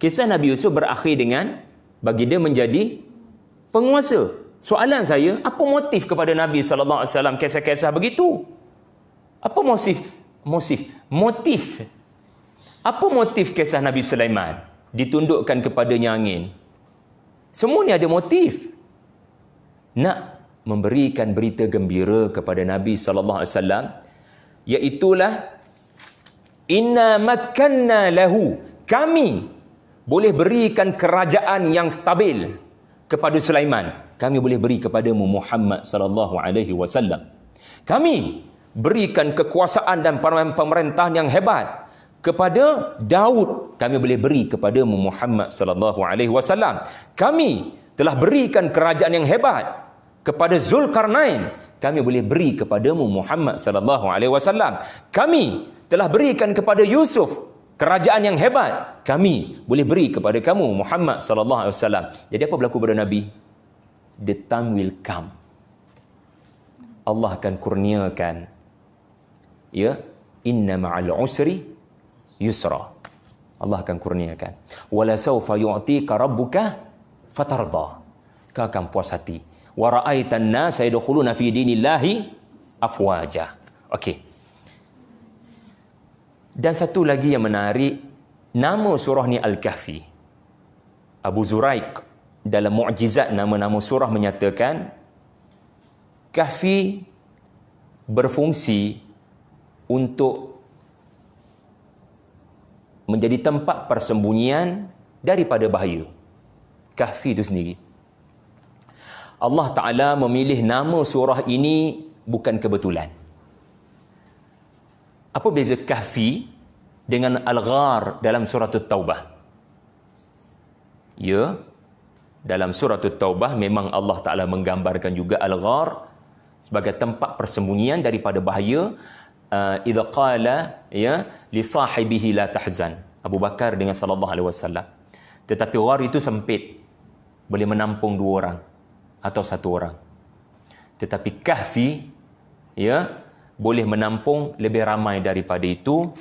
Kisah Nabi Yusuf berakhir dengan bagi dia menjadi penguasa. Soalan saya, apa motif kepada Nabi SAW kisah-kisah begitu? Apa motif? Apa motif kisah Nabi Sulaiman? Ditundukkan kepadanya angin. Semua ni ada motif. Nak memberikan berita gembira kepada Nabi SAW, iaitulah inna makkanna lahu, kami boleh berikan kerajaan yang stabil kepada Sulaiman. Kami boleh beri kepadamu Muhammad sallallahu alaihi wasallam. Kami berikan kekuasaan dan pemerintahan yang hebat kepada Daud. Kami boleh beri kepadamu Muhammad sallallahu alaihi wasallam. Kami telah berikan kerajaan yang hebat kepada Zulkarnain. Kami boleh beri kepadamu Muhammad sallallahu alaihi wasallam. Kami telah berikan kepada Yusuf kerajaan yang hebat. Kami boleh beri kepada kamu Muhammad sallallahu alaihi wasallam. Jadi apa berlaku pada Nabi? The time will come. Allah akan kurniakan, ya, inna ma'al usri yusra. Allah akan kurniakan. Wala sawfa yu'tika rabbuka fatarda. Kau akan puas hati. Wa ra'aitan nasa yadkhuluna fi dinillahi afwaja. Okey. Dan satu lagi yang menarik, nama surah ni Al-Kahfi. Abu Zuraik dalam Mu'jizat nama-nama surah menyatakan Kahfi berfungsi untuk menjadi tempat persembunyian daripada bahaya. Kahfi itu sendiri. Allah Ta'ala memilih nama surah ini bukan kebetulan. Apa beza Kahfi dengan Al-Ghar dalam surah At-Taubah? Ya, dalam surah At-Taubah memang Allah Ta'ala menggambarkan juga Al-Ghar sebagai tempat persembunyian daripada bahaya. Idza qala ya li sahibihi la tahzan. Abu Bakar dengan sallallahu alaihi wasallam. Tetapi ghar itu sempit, boleh menampung 2 orang atau 1 orang. Tetapi kahfi, ya, boleh menampung lebih ramai daripada itu.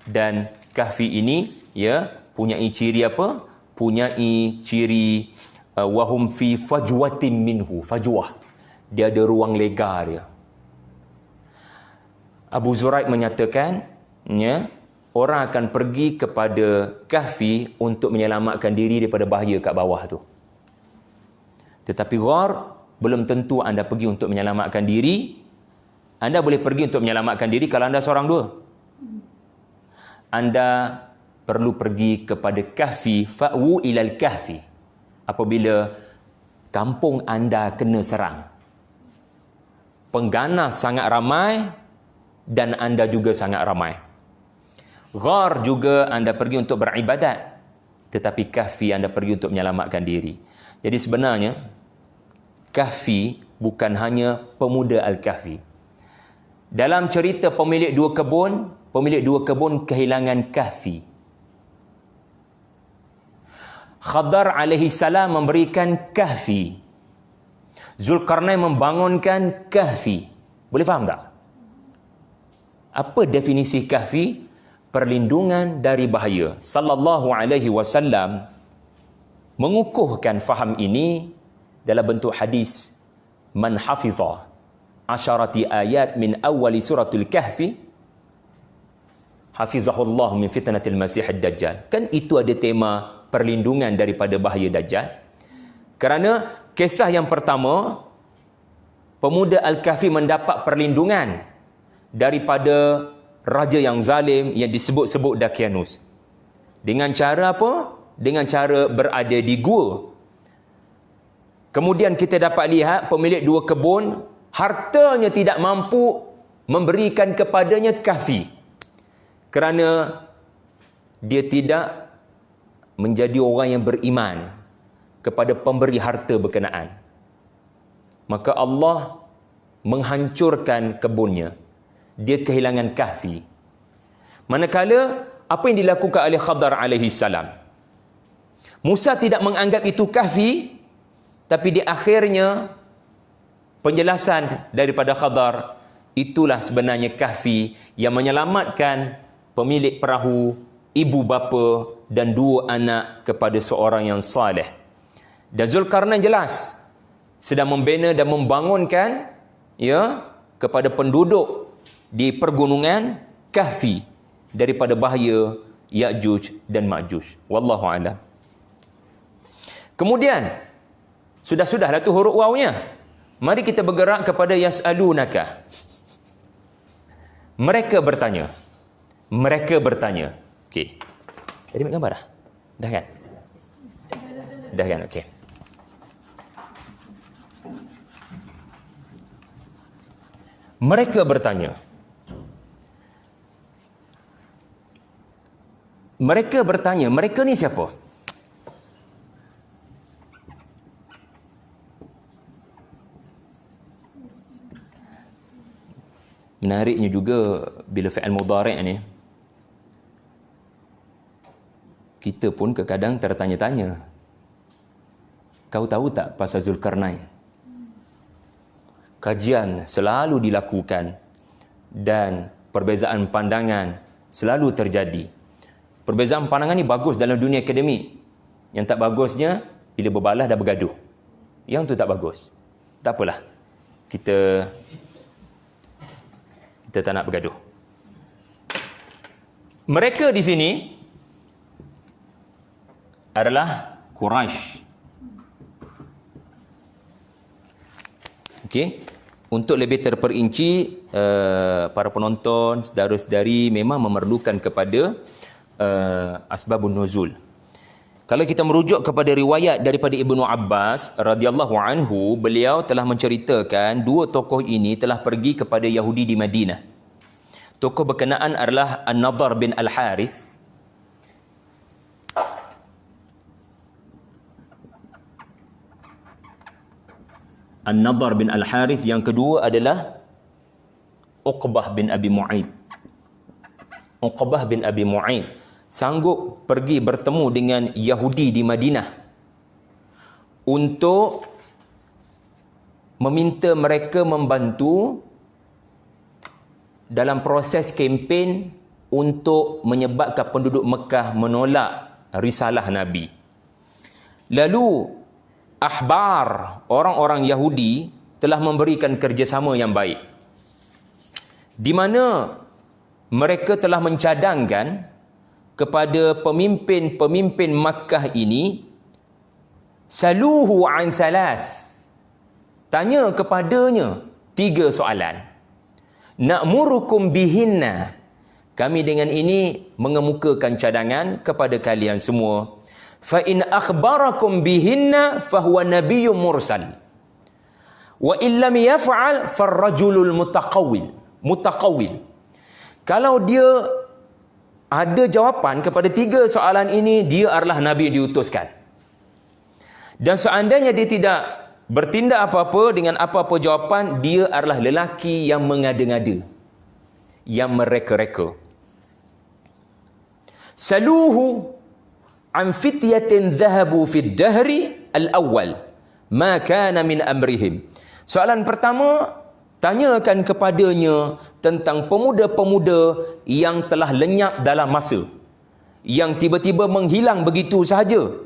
Dan kahfi ini, ya, punyai ciri apa? Punyai ciri wahum fi fajwatin minhu. Fajwah, dia ada ruang lega dia. Abu Zuraid menyatakan, ya, orang akan pergi kepada kahfi untuk menyelamatkan diri daripada bahaya kat bawah tu. Tetapi ghar, belum tentu anda pergi untuk menyelamatkan diri. Anda boleh pergi untuk menyelamatkan diri kalau anda seorang dua. Anda perlu pergi kepada kahfi, fa'wu ilal kahfi, apabila kampung anda kena serang. Pengganas sangat ramai dan anda juga sangat ramai. Ghar juga anda pergi untuk beribadat, tetapi kahfi anda pergi untuk menyelamatkan diri. Jadi sebenarnya kahfi bukan hanya pemuda Al-Kahfi. Dalam cerita pemilik 2 kebun, pemilik 2 kebun kehilangan kahfi. Khadar alaihi salam memberikan kahfi. Zulkarnain membangunkan kahfi. Boleh faham tak? Apa definisi kahfi? Perlindungan dari bahaya. Sallallahu alaihi wasallam mengukuhkan faham ini dalam bentuk hadis. Man hafizah asharati ayat min awali suratul kahfi hafizahullah min fitnatil masih ad-dajjal. Kan itu ada tema perlindungan daripada bahaya dajjal. Kerana kisah yang pertama, pemuda Al-Kahfi mendapat perlindungan daripada raja yang zalim yang disebut-sebut Dakianus. Dengan cara apa? Dengan cara berada di gua. Kemudian kita dapat lihat pemilik 2 kebun, hartanya tidak mampu memberikan kepadanya kahfi. Kerana dia tidak menjadi orang yang beriman kepada pemberi harta berkenaan. Maka Allah menghancurkan kebunnya. Dia kehilangan kahfi. Manakala apa yang dilakukan oleh Khadar alaihi salam, Musa tidak menganggap itu kahfi, tapi di akhirnya penjelasan daripada Khadar, itulah sebenarnya kahfi yang menyelamatkan pemilik perahu, ibu bapa dan 2 anak kepada seorang yang saleh. Dan Zulkarnain jelas sedang membina dan membangunkan, ya, kepada penduduk di pergunungan kahfi daripada bahaya Ya'juj dan Ma'juj. Wallahu a'lam. Kemudian sudahlah tu huruf wawnya. Mari kita bergerak kepada yas'alunaka. Mereka bertanya. Okey. Jadi ambil gambar dah? Dah kan? Dah kan? Okey. Mereka bertanya. Mereka ni siapa? Menariknya juga bila fi'il mudhari' ni, kita pun kadang tertanya-tanya. Kau tahu tak pasal Zulkarnain? Kajian selalu dilakukan dan perbezaan pandangan selalu terjadi. Perbezaan pandangan ni bagus dalam dunia akademik. Yang tak bagusnya bila berbalas dah bergaduh. Yang tu tak bagus. Tak apalah. Kita tak nak bergaduh. Mereka di sini adalah Quraisy. Okey. Untuk lebih terperinci, para penonton, saudara-saudari memang memerlukan kepada asbabun nuzul. Kalau kita merujuk kepada riwayat daripada Ibnu Abbas radhiyallahu anhu, beliau telah menceritakan 2 tokoh ini telah pergi kepada Yahudi di Madinah. Tokoh berkenaan adalah An-Nadhr bin Al-Harith. An-Nadhr bin Al-Harith. Yang kedua adalah Uqbah bin Abi Mu'aid. Uqbah bin Abi Mu'aid. sanggup pergi bertemu dengan Yahudi di Madinah untuk meminta mereka membantu dalam proses kempen untuk menyebabkan penduduk Mekah menolak risalah Nabi. Lalu ahbar, orang-orang Yahudi telah memberikan kerjasama yang baik, di mana mereka telah mencadangkan kepada pemimpin-pemimpin Makkah ini, saluhu an thalath, tanya kepadanya 3 soalan. Na'murukum bihinna, kami dengan ini mengemukakan cadangan kepada kalian semua. Fa in akhbarakum bihinna fahuwa nabiyyun mursal. Wa in lam yaf'al farrajulul mutaqawwil. Kalau dia ada jawapan kepada 3 soalan ini, dia adalah nabi yang diutuskan. Dan seandainya dia tidak bertindak apa-apa dengan apa-apa jawapan, dia adalah lelaki yang mengada-ngada, yang mereka-reka. Saluhu an fityatin dhahabu fid dahri al-awwal ma kana min amrihim. Soalan pertama, tanyakan kepadanya tentang pemuda-pemuda yang telah lenyap dalam masa, yang tiba-tiba menghilang begitu sahaja.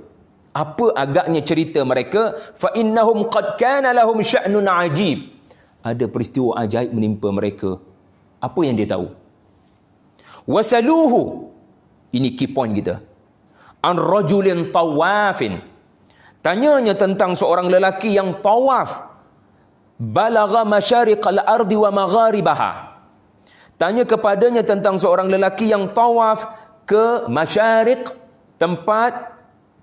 Apa agaknya cerita mereka? Fa innahum qad kana lahum sya'nun ajib. Ada peristiwa ajaib menimpa mereka. Apa yang dia tahu? Wasaluhu, ini key point kita, an rajulin tawafin, tanyanya tentang seorang lelaki yang tawaf, balagha masyariqal ardi wa magharibaha. Tanya kepadanya tentang seorang lelaki yang tawaf ke masyariq, tempat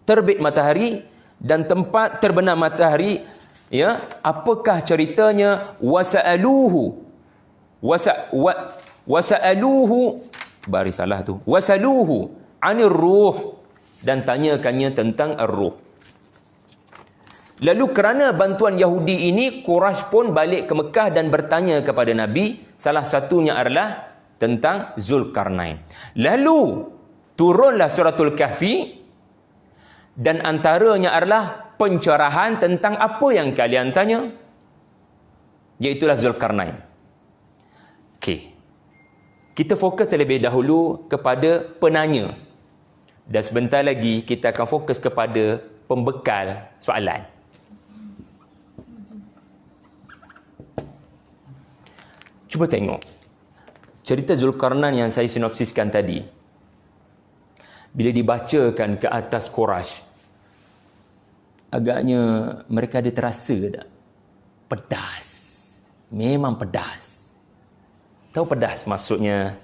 terbit matahari, dan tempat terbenam matahari. Ya, apakah ceritanya? Wasa'aluhu, baris salah tu, wasaluhu anir ruh, dan tanyakannya tentang ar-ruh. Lalu kerana bantuan Yahudi ini, Quraisy pun balik ke Mekah dan bertanya kepada Nabi. Salah satunya adalah tentang Zulkarnain. Lalu turunlah suratul Kahfi, dan antaranya adalah pencerahan tentang apa yang kalian tanya, iaitulah Zulkarnain. Okey, kita fokus terlebih dahulu kepada penanya, dan sebentar lagi kita akan fokus kepada pembekal soalan. Cuba tengok cerita Zulkarnain yang saya sinopsiskan tadi. Bila dibacakan ke atas Quraisy, agaknya mereka ada terasa tak? Pedas. Memang pedas. Tahu pedas maksudnya?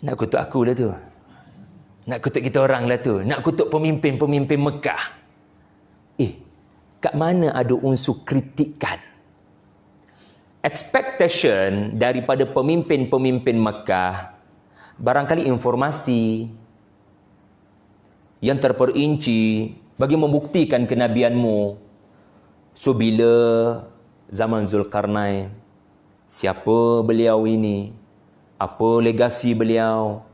Nak kutuk aku lah tu. Nak kutuk kita orang lah tu. Nak kutuk pemimpin-pemimpin Mekah. Kat mana ada unsur kritikan? Expectation daripada pemimpin-pemimpin Mekah, barangkali informasi yang terperinci bagi membuktikan kenabianmu. So bila zaman Zulkarnain, siapa beliau ini, apa legasi beliau,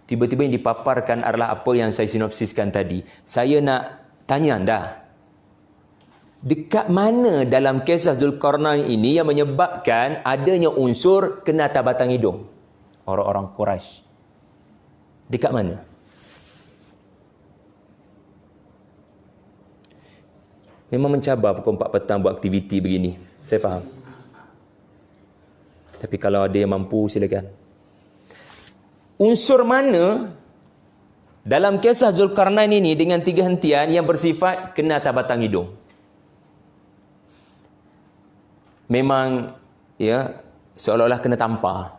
tiba-tiba yang dipaparkan adalah apa yang saya sinopsiskan tadi. Saya nak tanya anda, dekat mana dalam kisah Zulkarnain ini yang menyebabkan adanya unsur kena atas batang hidung orang-orang Quraisy? Dekat mana? Memang mencabar pukul 4 petang buat aktiviti begini, saya faham. Tapi kalau ada yang mampu, silakan. Unsur mana dalam kisah Zulkarnain ini dengan 3 hentian yang bersifat kena atas batang hidung? Memang ya, seolah-olah kena tampar.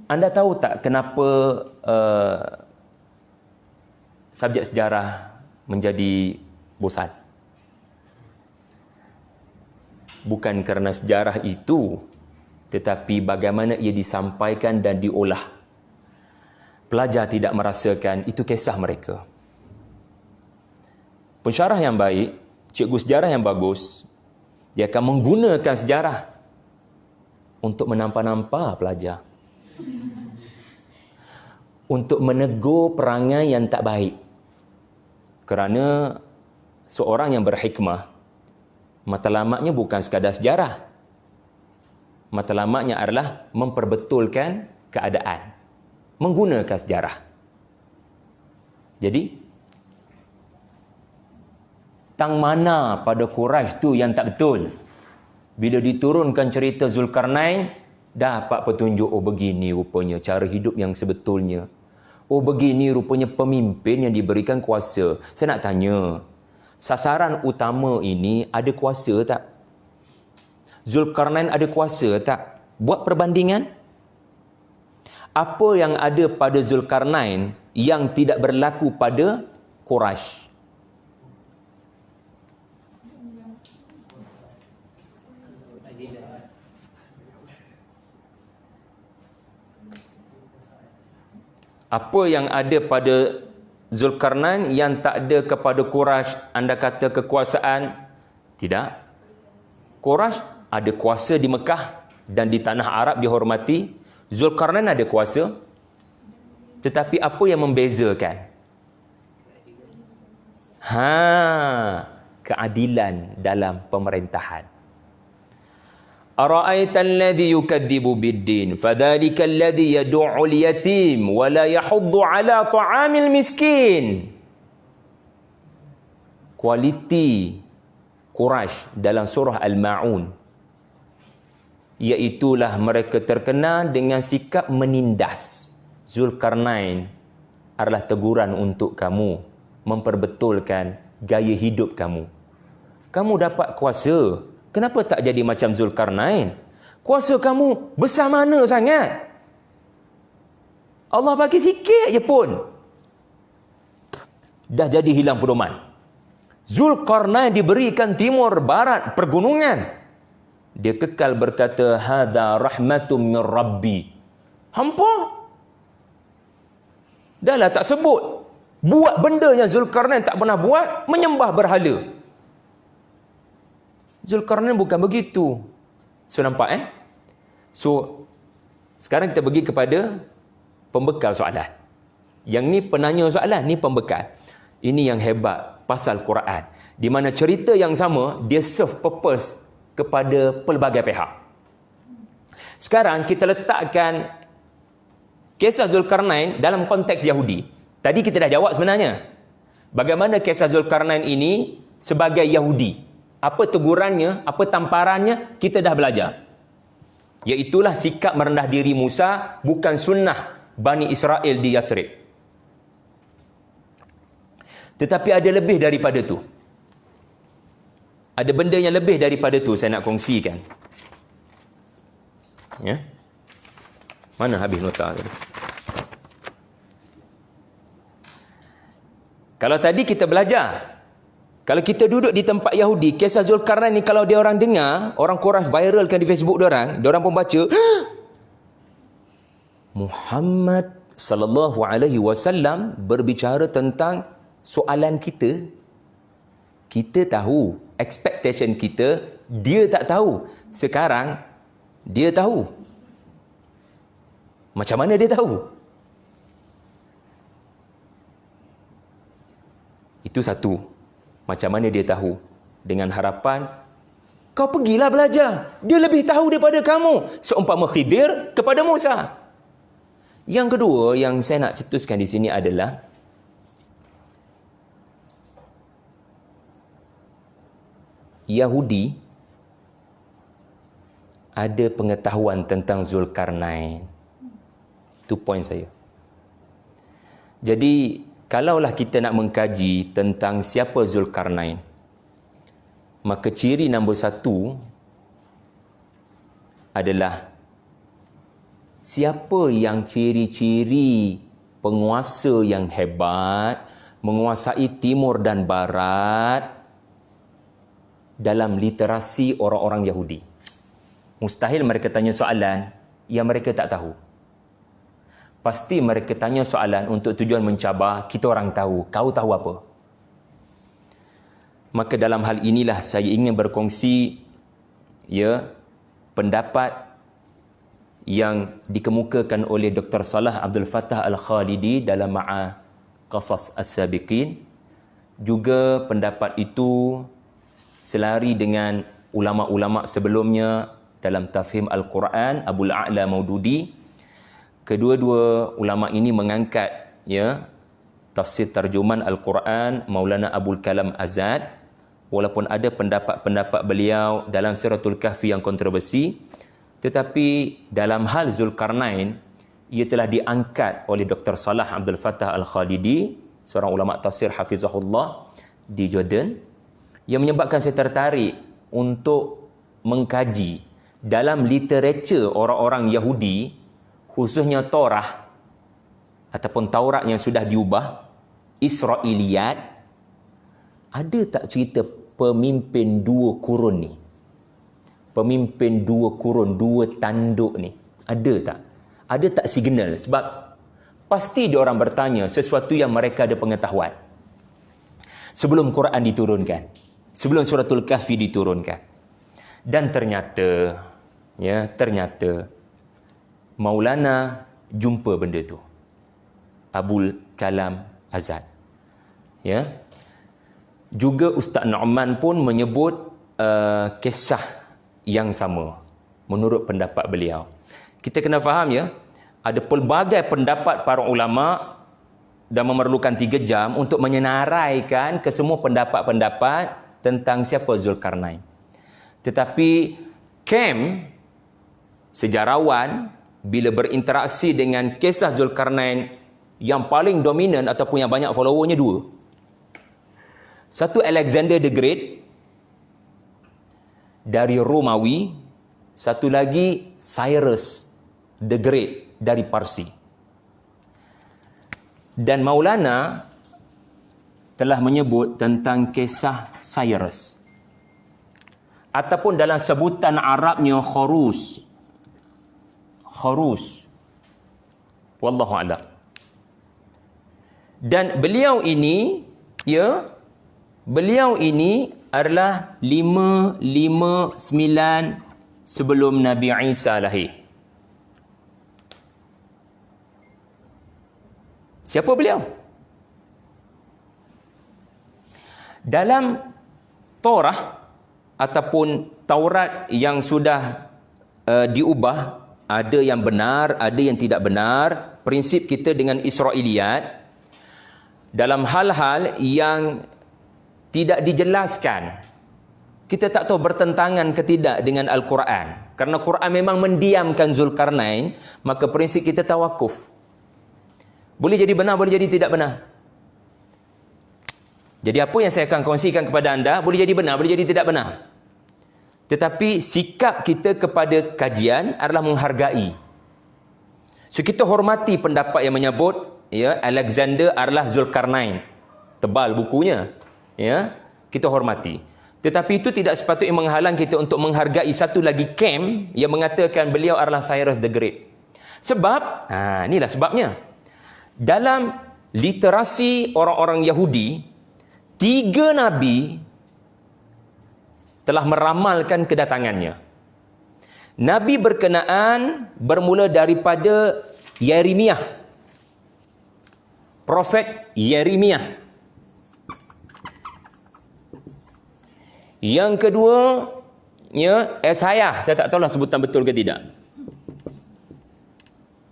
Anda tahu tak kenapa subjek sejarah menjadi bosan? Bukan kerana sejarah itu, tetapi bagaimana ia disampaikan dan diolah. Pelajar tidak merasakan itu kisah mereka. Pensyarah yang baik, cikgu sejarah yang bagus, dia akan menggunakan sejarah untuk menampa-nampa pelajar. Untuk menegur perangai yang tak baik. Kerana seorang yang berhikmah, matlamatnya bukan sekadar sejarah. Matlamatnya adalah memperbetulkan keadaan. Menggunakan sejarah. Jadi, tang mana pada Quraisy tu yang tak betul? Bila diturunkan cerita Zulkarnain, dapat petunjuk, oh begini rupanya cara hidup yang sebetulnya. Oh begini rupanya pemimpin yang diberikan kuasa. Saya nak tanya, sasaran utama ini ada kuasa tak? Zulkarnain ada kuasa tak? Buat perbandingan. Apa yang ada pada Zulkarnain yang tidak berlaku pada Quraisy? Apa yang ada pada Zulkarnain yang tak ada kepada Quraisy? Anda kata kekuasaan? Tidak. Quraisy ada kuasa di Mekah dan di tanah Arab dihormati. Zulkarnain ada kuasa. Tetapi apa yang membezakan? Keadilan dalam pemerintahan. Ara'aita alladhi yukadzibu bid-din fadhalika alladhi yad'u al-yatim wa la yahuddu 'ala ta'amil miskin. Kualiti Quraisy dalam surah Al-Ma'un, iaitulah mereka terkenal dengan sikap menindas. Zulkarnain adalah teguran untuk kamu memperbetulkan gaya hidup kamu. Kamu dapat kuasa, kenapa tak jadi macam Zulkarnain? Kuasa kamu besar mana sangat? Allah bagi sikit je pun dah jadi hilang pedoman. Zulkarnain diberikan timur barat pergunungan. Dia kekal berkata, hadza rahmatum min rabbi. Hampa? Dahlah tak sebut. Buat benda yang Zulkarnain tak pernah buat, menyembah berhala. Zulkarnain bukan begitu. So nampak So sekarang kita pergi kepada pembekal soalan. Yang ni penanya soalan, ni pembekal. Ini yang hebat pasal Quran, di mana cerita yang sama dia serve purpose kepada pelbagai pihak. Sekarang kita letakkan kisah Zulkarnain dalam konteks Yahudi. Tadi kita dah jawab sebenarnya. Bagaimana kisah Zulkarnain ini sebagai Yahudi? Apa tegurannya, apa tamparannya, kita dah belajar. Iaitulah sikap merendah diri Musa bukan sunnah Bani Israel di Yathrib. Tetapi ada lebih daripada tu. Ada benda yang lebih daripada tu saya nak kongsikan. Ya. Mana habis nota tadi? Kalau tadi kita belajar, kalau kita duduk di tempat Yahudi, kisah Zulkarnain ni kalau dia orang dengar, orang Quraisy viralkan di Facebook dia orang pun baca, Muhammad sallallahu alaihi wasallam berbicara tentang soalan kita. Kita tahu, expectation kita, dia tak tahu. Sekarang dia tahu. Macam mana dia tahu? Itu satu. Macam mana dia tahu? Dengan harapan, kau pergilah belajar. Dia lebih tahu daripada kamu. Seumpama Khidir kepada Musa. Yang kedua yang saya nak cetuskan di sini adalah, Yahudi ada pengetahuan tentang Zulkarnain. Itu poin saya. Jadi, kalaulah kita nak mengkaji tentang siapa Zulkarnain, maka ciri nombor satu adalah siapa yang ciri-ciri penguasa yang hebat, menguasai timur dan barat dalam literasi orang-orang Yahudi. Mustahil mereka tanya soalan yang mereka tak tahu. Pasti mereka tanya soalan untuk tujuan mencabar, kita orang tahu, kau tahu apa? Maka dalam hal inilah saya ingin berkongsi pendapat yang dikemukakan oleh Dr. Salah Abdul Fattah Al-Khalidi dalam Ma'a Qasas As-Sabiqin. Juga pendapat itu selari dengan ulama-ulama sebelumnya dalam Tafhim Al-Quran, Abul A'la Maududi. Kedua-dua ulama ini mengangkat tafsir terjuman Al-Quran Maulana Abul Kalam Azad, walaupun ada pendapat-pendapat beliau dalam Suratul Kahfi yang kontroversi, tetapi dalam hal Zulkarnain, ia telah diangkat oleh Dr. Salah Abdul Fattah Al-Khalidi, seorang ulama tafsir hafizahullah di Jordan, yang menyebabkan saya tertarik untuk mengkaji dalam literatur orang-orang Yahudi, khususnya Torah ataupun Taurat yang sudah diubah, Israiliyat, ada tak cerita pemimpin dua kurun ni? Pemimpin dua kurun, dua tanduk ni, ada tak? Ada tak signal? Sebab pasti diorang bertanya sesuatu yang mereka ada pengetahuan sebelum Quran diturunkan, sebelum Suratul Kahfi diturunkan. Dan ternyata Maulana jumpa benda tu, Abul Kalam Azad. Juga Ustaz Nu'man pun menyebut kisah yang sama menurut pendapat beliau. Kita kena faham ada pelbagai pendapat para ulama dan memerlukan 3 jam untuk menyenaraikan ke semua pendapat-pendapat tentang siapa Zulkarnain. Tetapi sejarawan bila berinteraksi dengan kisah Zulkarnain, yang paling dominan ataupun yang banyak followernya 2. Satu Alexander the Great dari Romawi, satu lagi Cyrus the Great dari Parsi. Dan Maulana telah menyebut tentang kisah Cyrus, ataupun dalam sebutan Arabnya Khurus. Wallahu a'lam. Dan beliau ini adalah 559 sebelum Nabi Isa lahir. Siapa beliau? Dalam Torah ataupun Taurat yang sudah diubah, ada yang benar, ada yang tidak benar. Prinsip kita dengan Israiliyat, dalam hal-hal yang tidak dijelaskan, kita tak tahu bertentangan ke tidak dengan Al-Quran. Kerana Quran memang mendiamkan Zulkarnain, maka prinsip kita tawakuf. Boleh jadi benar, boleh jadi tidak benar. Jadi apa yang saya akan kongsikan kepada anda, boleh jadi benar, boleh jadi tidak benar. Tetapi sikap kita kepada kajian adalah menghargai. So kita hormati pendapat yang menyebut Alexander adalah Zulkarnain. Tebal bukunya. Kita hormati. Tetapi itu tidak sepatutnya menghalang kita untuk menghargai satu lagi camp yang mengatakan beliau adalah Cyrus the Great. Sebab, inilah sebabnya. Dalam literasi orang-orang Yahudi, 3 nabi telah meramalkan kedatangannya. Nabi berkenaan bermula daripada Yeremiah. Profet Yeremiah. Yang kedua, Yesaya. Saya tak tahulah sebutan betul ke tidak.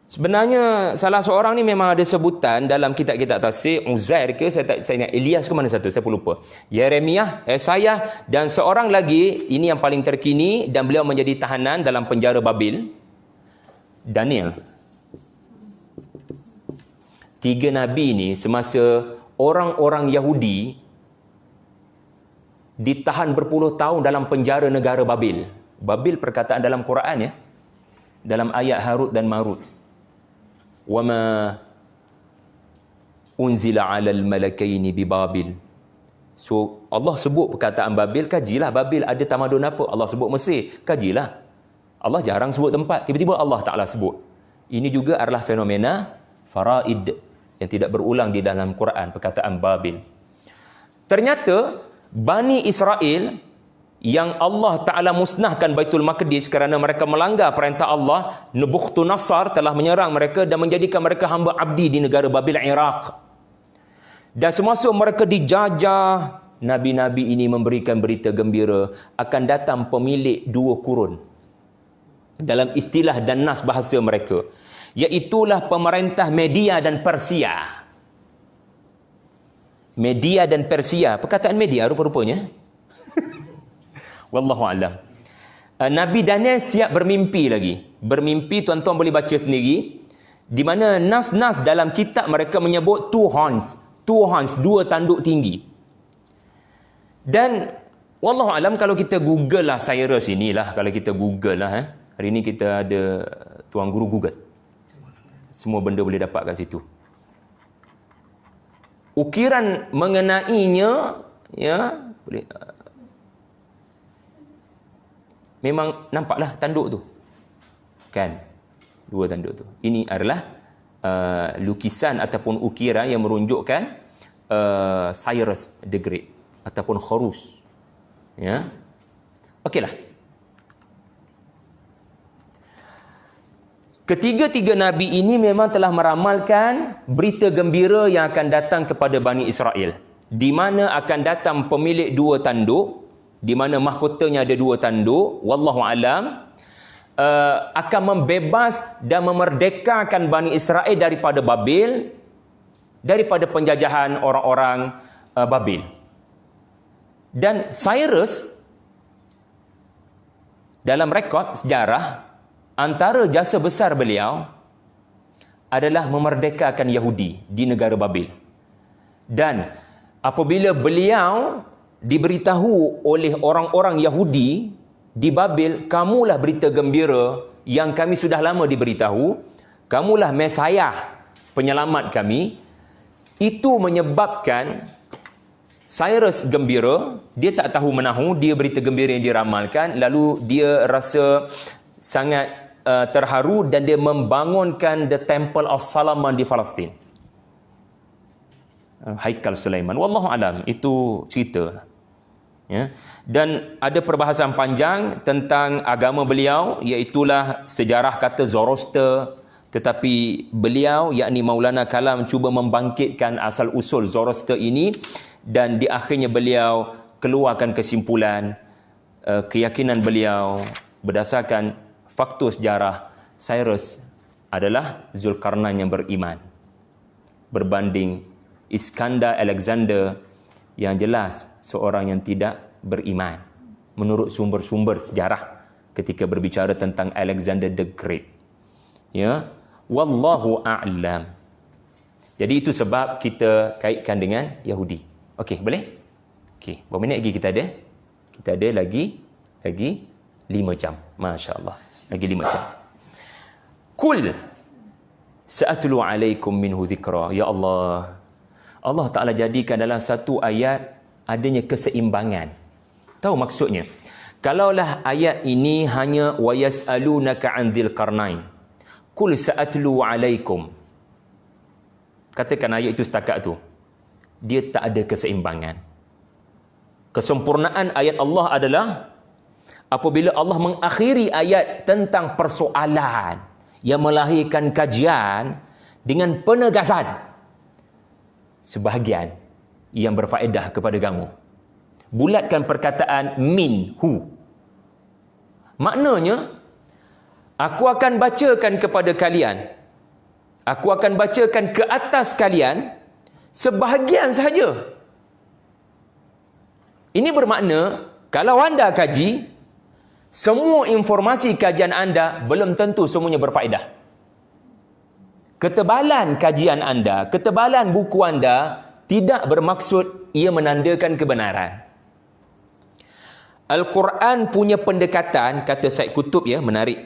Sebenarnya salah seorang ni memang ada sebutan dalam kitab-kitab tafsir, Uzair ke, saya ingat Ilyas ke mana satu, saya pun lupa. Yeremiah, Yesaya, dan seorang lagi, ini yang paling terkini dan beliau menjadi tahanan dalam penjara Babil, Daniel. 3 nabi ini semasa orang-orang Yahudi ditahan berpuluh tahun dalam penjara negara Babil. Babil perkataan dalam Quran dalam ayat Harut dan Marut. Wama unzila 'alal malakaini bi Babil. So Allah sebut perkataan Babil, kajilah Babil ada tamadun apa. Allah sebut Mesir, kajilah. Allah jarang sebut tempat, tiba-tiba Allah Ta'ala sebut. Ini juga adalah fenomena faraid yang tidak berulang di dalam Quran, perkataan Babil. Ternyata Bani Israel yang Allah Ta'ala musnahkan Baitul Maqdis kerana mereka melanggar perintah Allah. Nebuchadnezzar telah menyerang mereka dan menjadikan mereka hamba abdi di negara Babil, Iraq. Dan semasa mereka dijajah, Nabi-Nabi ini memberikan berita gembira akan datang pemilik dua kurun. Dalam istilah dan nas bahasa mereka, iaitulah pemerintah Media dan Persia. Media dan Persia, perkataan media rupa-rupanya. Wallahu alam. Nabi Daniel siap bermimpi lagi. Bermimpi, tuan-tuan boleh baca sendiri, di mana nas-nas dalam kitab mereka menyebut two horns, dua tanduk tinggi. Dan wallahu alam, kalau kita Google lah Cyrus inilah, kalau kita Google lah, hari ni kita ada tuan guru Google. Semua benda boleh dapat kat situ. Ukiran mengenainya, ya, boleh memang nampaklah tanduk tu. Kan? Dua tanduk tu. Ini adalah lukisan ataupun ukiran yang merunjukkan Cyrus the Great ataupun Horus. Ya. Okeylah. Ketiga-tiga Nabi ini memang telah meramalkan berita gembira yang akan datang kepada Bani Israel. Di mana akan datang pemilik dua tanduk, di mana mahkotanya ada dua tanduk, wallahu alam, akan membebas dan memerdekakan Bani Israel daripada Babil, daripada penjajahan orang-orang Babil. Dan Cyrus, dalam rekod sejarah, antara jasa besar beliau adalah memerdekakan Yahudi di negara Babil. Dan apabila beliau diberitahu oleh orang-orang Yahudi di Babil, kamulah berita gembira yang kami sudah lama diberitahu, kamulah Mesiah, penyelamat kami. Itu menyebabkan Cyrus gembira, dia tak tahu menahu, dia berita gembira yang diramalkan, lalu dia rasa sangat terharu dan dia membangunkan the Temple of Solomon di Palestin. Haikal Sulaiman. Wallahu alam, itu cerita. Ya. Dan ada perbahasan panjang tentang agama beliau, iaitulah sejarah kata Zoroaster, tetapi beliau, yakni Maulana Kalam, cuba membangkitkan asal usul Zoroaster ini, dan di akhirnya beliau keluarkan kesimpulan keyakinan beliau berdasarkan faktor sejarah, Cyrus adalah Zulkarnain yang beriman berbanding Iskandar Alexander yang jelas seorang yang tidak beriman menurut sumber-sumber sejarah ketika berbicara tentang Alexander the Great. Ya, wallahu a'lam. Jadi itu sebab kita kaitkan dengan Yahudi. Okey, boleh? Okey, berapa minit lagi kita ada? Kita ada lagi 5 jam. Masya-Allah. Lagi 5 jam. Kul sa'atlu alaikum minhu dhikra. Ya Allah, Allah Ta'ala jadikan dalam satu ayat adanya keseimbangan. Tahu maksudnya? Kalaulah ayat ini hanya wa yas'alunaka 'an dzil qarnain, kul sa'atlu alaikum, katakan ayat itu setakat tu, dia tak ada keseimbangan. Kesempurnaan ayat Allah adalah apabila Allah mengakhiri ayat tentang persoalan yang melahirkan kajian dengan penegasan sebahagian yang berfaedah kepada kamu. Bulatkan perkataan minhu. Maknanya, aku akan bacakan kepada kalian, aku akan bacakan ke atas kalian sebahagian sahaja. Ini bermakna, kalau anda kaji, semua informasi kajian anda belum tentu semuanya berfaedah. Ketebalan kajian anda, ketebalan buku anda tidak bermaksud ia menandakan kebenaran. Al-Quran punya pendekatan, kata Said Qutb, ya, menarik.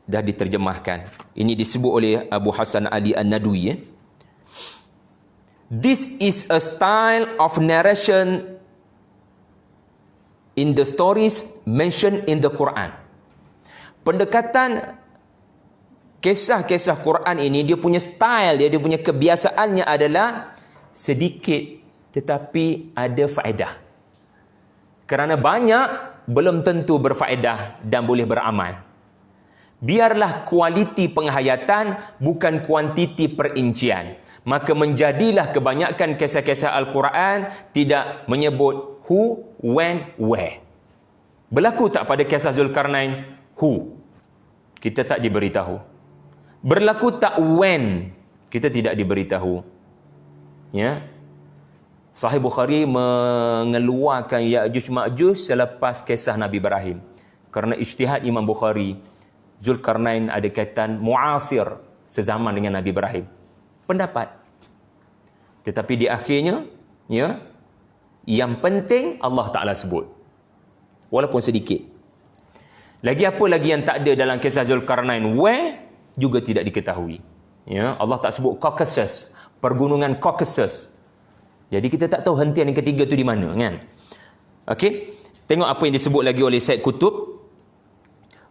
Dah diterjemahkan. Ini disebut oleh Abu Hasan Ali An-Nadwi, ya. This is a style of narration in the stories mentioned in the Quran. Pendekatan kisah-kisah Quran ini, dia punya style dia punya kebiasaannya adalah sedikit tetapi ada faedah. Kerana banyak belum tentu berfaedah dan boleh beramal. Biarlah kualiti penghayatan bukan kuantiti perincian. Maka menjadilah kebanyakan kisah-kisah Al-Quran tidak menyebut who, when, where. Berlaku tak pada kisah Zulkarnain? Who? Kita tak diberitahu. Berlaku tak when? Kita tidak diberitahu. Ya. Sahih Bukhari mengeluarkan Ya'juj Ma'juj selepas kisah Nabi Ibrahim. Kerana ijtihad Imam Bukhari, Zulkarnain ada kaitan muasir sezaman dengan Nabi Ibrahim. Pendapat. Tetapi di akhirnya, ya, yang penting Allah Ta'ala sebut. Walaupun sedikit. Lagi apa lagi yang tak ada dalam kisah Zulkarnain? Where? Juga tidak diketahui. Ya, Allah tak sebut Caucasus, pergunungan Caucasus. Jadi kita tak tahu hentian yang ketiga tu di mana, kan? Okey. Tengok apa yang disebut lagi oleh Syed Qutb.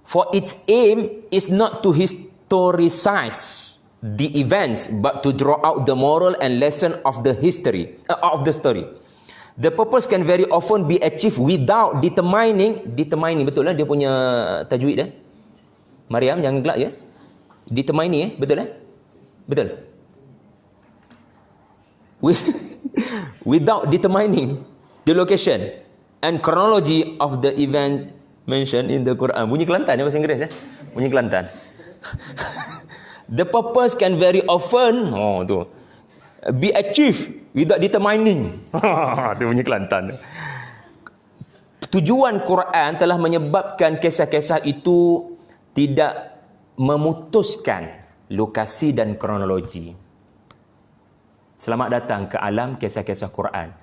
For its aim is not to historicize the events, but to draw out the moral and lesson of the history, of the story. The purpose can very often be achieved without determining, betul lah dia punya tajwid dah. Mariam, jangan gelak ya. Determining betul lah? Betul. Without determining the location and chronology of the event mentioned in the Quran. Bunyi Kelantan ya bahasa Inggeris ya. Bunyi Kelantan. The purpose can very often be achieved without determining. Itu bunyi Kelantan. Tujuan Quran telah menyebabkan kisah-kisah itu tidak memutuskan lokasi dan kronologi. Selamat datang ke alam kisah-kisah Quran.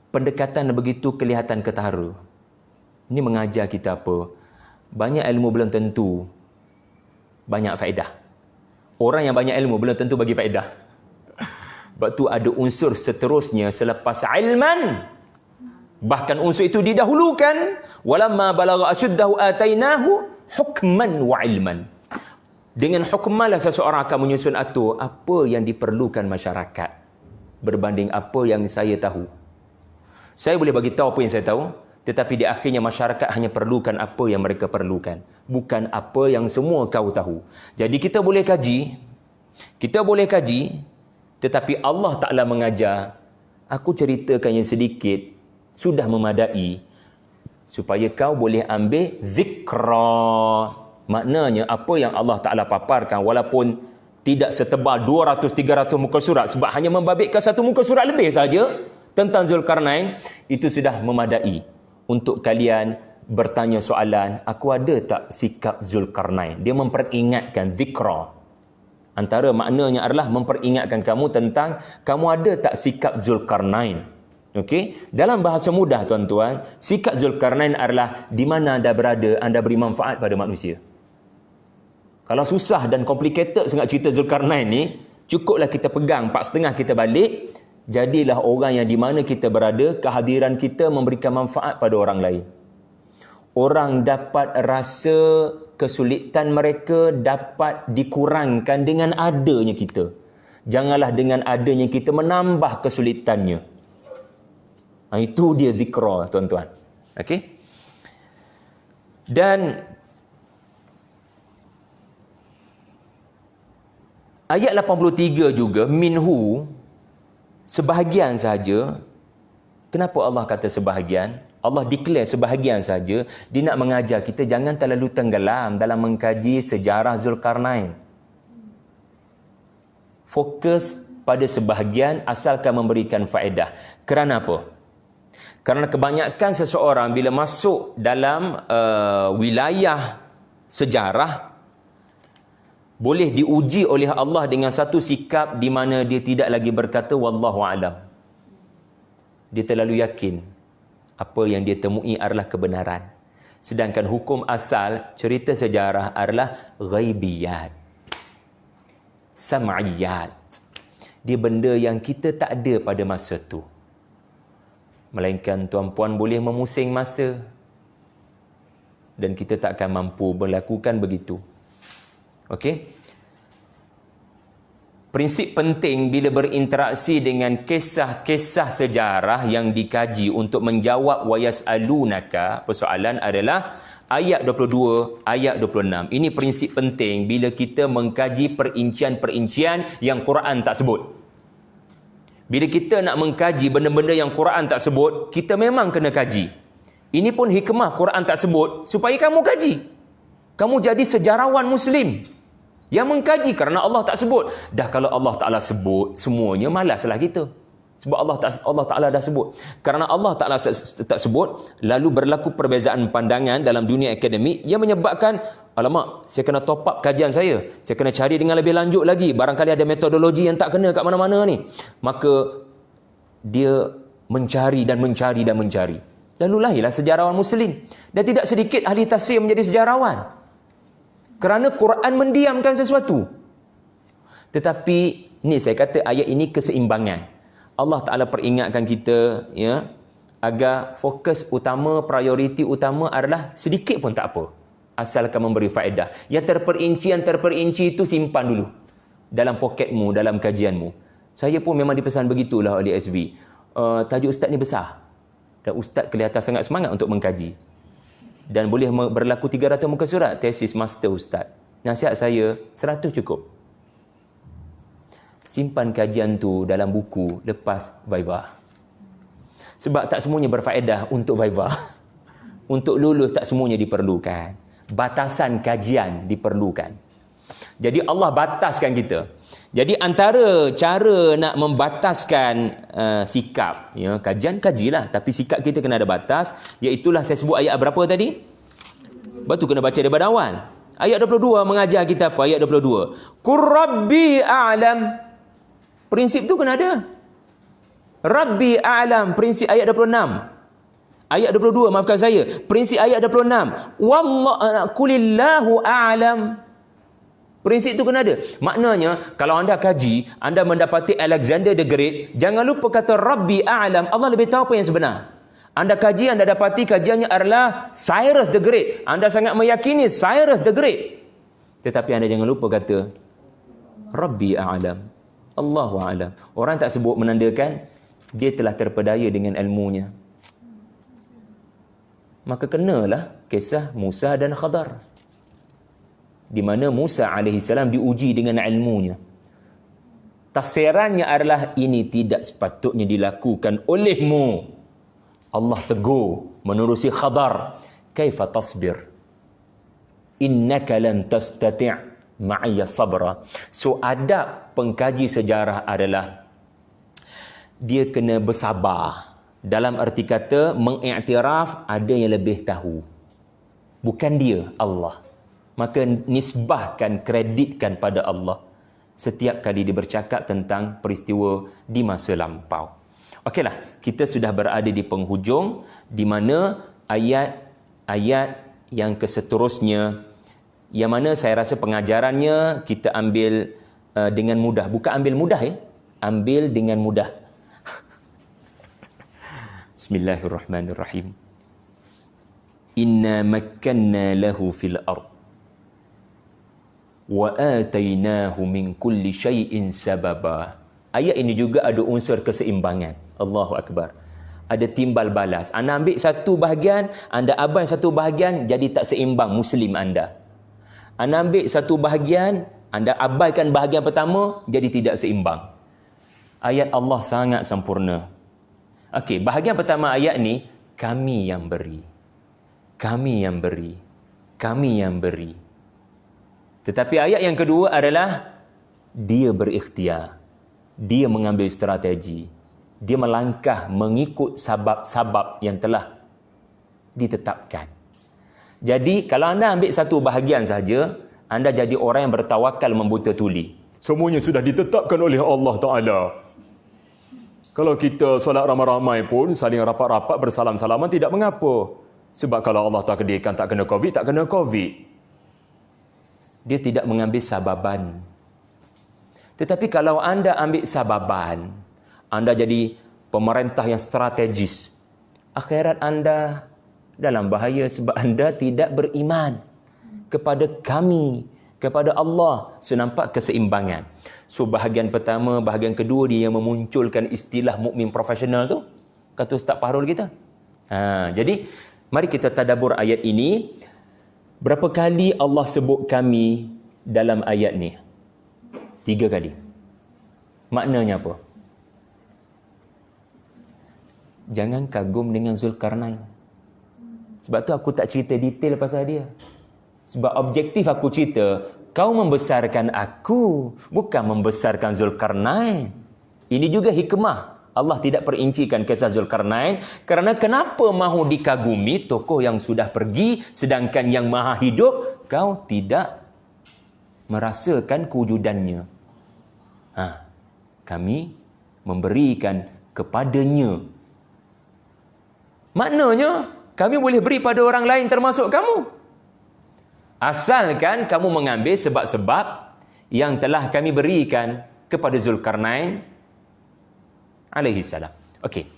Pendekatan begitu kelihatan ketara. Ini mengajar kita apa? Banyak ilmu belum tentu banyak faedah. Orang yang banyak ilmu belum tentu bagi faedah. Sebab tu ada unsur seterusnya selepas ilman. Bahkan unsur itu didahulukan. Walamma balagha ashuddahu atainahu hukman wa ilman. Dengan hukmalah seseorang akan menyusun atur apa yang diperlukan masyarakat berbanding apa yang saya tahu. Saya boleh bagi tahu apa yang saya tahu, tetapi di akhirnya masyarakat hanya perlukan apa yang mereka perlukan, bukan apa yang semua kau tahu. Jadi kita boleh kaji, tetapi Allah Ta'ala mengajar, aku ceritakan yang sedikit, sudah memadai, supaya kau boleh ambil zikra. Maknanya apa yang Allah Ta'ala paparkan, walaupun tidak setebal 200-300 muka surat, sebab hanya membabitkan satu muka surat lebih saja tentang Zulkarnain, itu sudah memadai untuk kalian bertanya soalan, aku ada tak sikap Zulkarnain? Dia memperingatkan zikra. Antara maknanya adalah memperingatkan kamu tentang kamu ada tak sikap Zulkarnain. Okey, dalam bahasa mudah tuan-tuan, sikap Zulkarnain adalah di mana anda berada, anda beri manfaat pada manusia. Kalau susah dan complicated sangat cerita Zulkarnain ni, cukuplah kita pegang 4.5 kita balik. Jadilah orang yang di mana kita berada, kehadiran kita memberikan manfaat pada orang lain. Orang dapat rasa kesulitan mereka dapat dikurangkan dengan adanya kita. Janganlah dengan adanya kita menambah kesulitannya. Itu dia zikra, tuan-tuan. Okey? Dan ayat 83 juga, minhu, sebahagian saja. Kenapa Allah kata sebahagian? Allah declare sebahagian saja. Dia nak mengajar kita jangan terlalu tenggelam dalam mengkaji sejarah Zulkarnain. Fokus pada sebahagian asalkan memberikan faedah. Kerana apa? Kerana kebanyakan seseorang bila masuk dalam wilayah sejarah, boleh diuji oleh Allah dengan satu sikap di mana dia tidak lagi berkata wallahu a'lam. Dia terlalu yakin apa yang dia temui adalah kebenaran. Sedangkan hukum asal cerita sejarah adalah ghaibiyat, sam'iyat. Dia benda yang kita tak ada pada masa tu. Melainkan tuan-puan boleh memusing masa dan kita tak akan mampu melakukan begitu. Okey? Prinsip penting bila berinteraksi dengan kisah-kisah sejarah yang dikaji untuk menjawab wayas'alunaka, persoalan adalah ayat 22, ayat 26. Ini prinsip penting bila kita mengkaji perincian-perincian yang Quran tak sebut. Bila kita nak mengkaji benda-benda yang Quran tak sebut, kita memang kena kaji. Ini pun hikmah Quran tak sebut supaya kamu kaji. Kamu jadi sejarawan Muslim yang mengkaji kerana Allah tak sebut. Dah kalau Allah Ta'ala sebut, semuanya malaslah kita. Sebab Allah Ta'ala dah sebut. Kerana Allah Ta'ala tak sebut, lalu berlaku perbezaan pandangan dalam dunia akademik yang menyebabkan, alamak, saya kena top up kajian saya kena cari dengan lebih lanjut lagi, barangkali ada metodologi yang tak kena kat mana-mana ni. Maka dia mencari dan mencari dan mencari. Lalu lahirlah sejarawan Muslim. Dan tidak sedikit ahli tafsir menjadi sejarawan kerana Quran mendiamkan sesuatu. Tetapi ni saya kata ayat ini keseimbangan. Allah Ta'ala peringatkan kita, ya, agar fokus utama, prioriti utama adalah sedikit pun tak apa, asalkan memberi faedah. Yang terperinci itu simpan dulu dalam poketmu, dalam kajianmu. Saya pun memang dipesan begitulah oleh SV. Tajuk ustaz ni besar dan ustaz kelihatan sangat semangat untuk mengkaji. Dan boleh berlaku 300 muka surat, tesis master ustaz. Nasihat saya, 100 cukup. Simpan kajian tu dalam buku lepas Viva. Sebab tak semuanya berfaedah untuk Viva. Untuk lulus tak semuanya diperlukan. Batasan kajian diperlukan. Jadi Allah bataskan kita. Jadi antara cara nak membataskan sikap, ya, kajian kajilah, tapi sikap kita kena ada batas. Iaitulah saya sebut ayat berapa tadi? Batu kena baca daripada awal. Ayat 22 mengajar kita apa? Ayat 22. Qur Rabbi a'lam. Prinsip tu kena ada. Rabbi a'lam. Prinsip ayat 26. Ayat 22, maafkan saya. Prinsip ayat 26. Qulillahu a'lam. Prinsip itu kena ada. Maknanya, kalau anda kaji, anda mendapati Alexander the Great, jangan lupa kata Rabbi a'lam. Allah lebih tahu apa yang sebenar. Anda kaji, anda dapati kajiannya adalah Cyrus the Great. Anda sangat meyakini Cyrus the Great. Tetapi anda jangan lupa kata Rabbi a'lam. Allahu a'lam. Orang tak sebut menandakan dia telah terpedaya dengan ilmunya. Maka kenalah kisah Musa dan Khadar, di mana Musa AS diuji dengan ilmunya. Tafsirannya adalah ini tidak sepatutnya dilakukan olehmu. Allah tegur menerusi Khadar, kaifa tasbir innaka lan tastati' ma'iyya sabra. So adab pengkaji sejarah adalah dia kena bersabar. Dalam arti kata mengiktiraf ada yang lebih tahu, bukan dia, Allah. Maka nisbahkan, kreditkan pada Allah setiap kali dia bercakap tentang peristiwa di masa lampau. Okeylah, kita sudah berada di penghujung, di mana ayat-ayat yang keseterusnya, yang mana saya rasa pengajarannya kita ambil dengan mudah. Bukan ambil mudah, ya, ambil dengan mudah. Bismillahirrahmanirrahim. Inna makkanna lahu fil ard wa atainahu min kulli syai'in sababa. Ayat ini juga ada unsur keseimbangan. Allahu Akbar. Ada timbal balas. Anda ambil satu bahagian, anda abaikan satu bahagian, jadi tak seimbang Muslim anda. Anda ambil satu bahagian, anda abaikan bahagian pertama, jadi tidak seimbang. Ayat Allah sangat sempurna. Okey, bahagian pertama ayat ni, kami yang beri. Kami yang beri. Kami yang beri. Tetapi ayat yang kedua adalah dia berikhtiar. Dia mengambil strategi. Dia melangkah mengikut sabab-sabab yang telah ditetapkan. Jadi, kalau anda ambil satu bahagian saja, anda jadi orang yang bertawakal membuta tuli. Semuanya sudah ditetapkan oleh Allah Ta'ala. Kalau kita solat ramai-ramai pun, saling rapat-rapat, bersalam-salaman, tidak mengapa. Sebab kalau Allah takdirkan tak kena COVID, tak kena COVID. Dia tidak mengambil sababan. Tetapi kalau anda ambil sababan, anda jadi pemerintah yang strategis, akhirat anda dalam bahaya sebab anda tidak beriman kepada kami. kepada Allah. So nampak keseimbangan. So bahagian pertama, bahagian kedua dia yang memunculkan istilah mukmin profesional tu. Kata Ustaz Fahrul kita. Jadi mari kita tadabbur ayat ini. Berapa kali Allah sebut kami dalam ayat ni? 3 kali. Maknanya apa? Jangan kagum dengan Zulkarnain. Sebab tu aku tak cerita detail pasal dia. Sebab objektif aku cerita, kau membesarkan aku, bukan membesarkan Zulkarnain. Ini juga hikmah. Allah tidak perincikan kisah Zulkarnain. Kerana kenapa mahu dikagumi tokoh yang sudah pergi, sedangkan yang maha hidup, kau tidak merasakan kewujudannya. Kami memberikan kepadanya. Maknanya, kami boleh beri pada orang lain termasuk kamu. Asalkan kamu mengambil sebab-sebab yang telah kami berikan kepada Zulkarnain alaihi salam. Okey.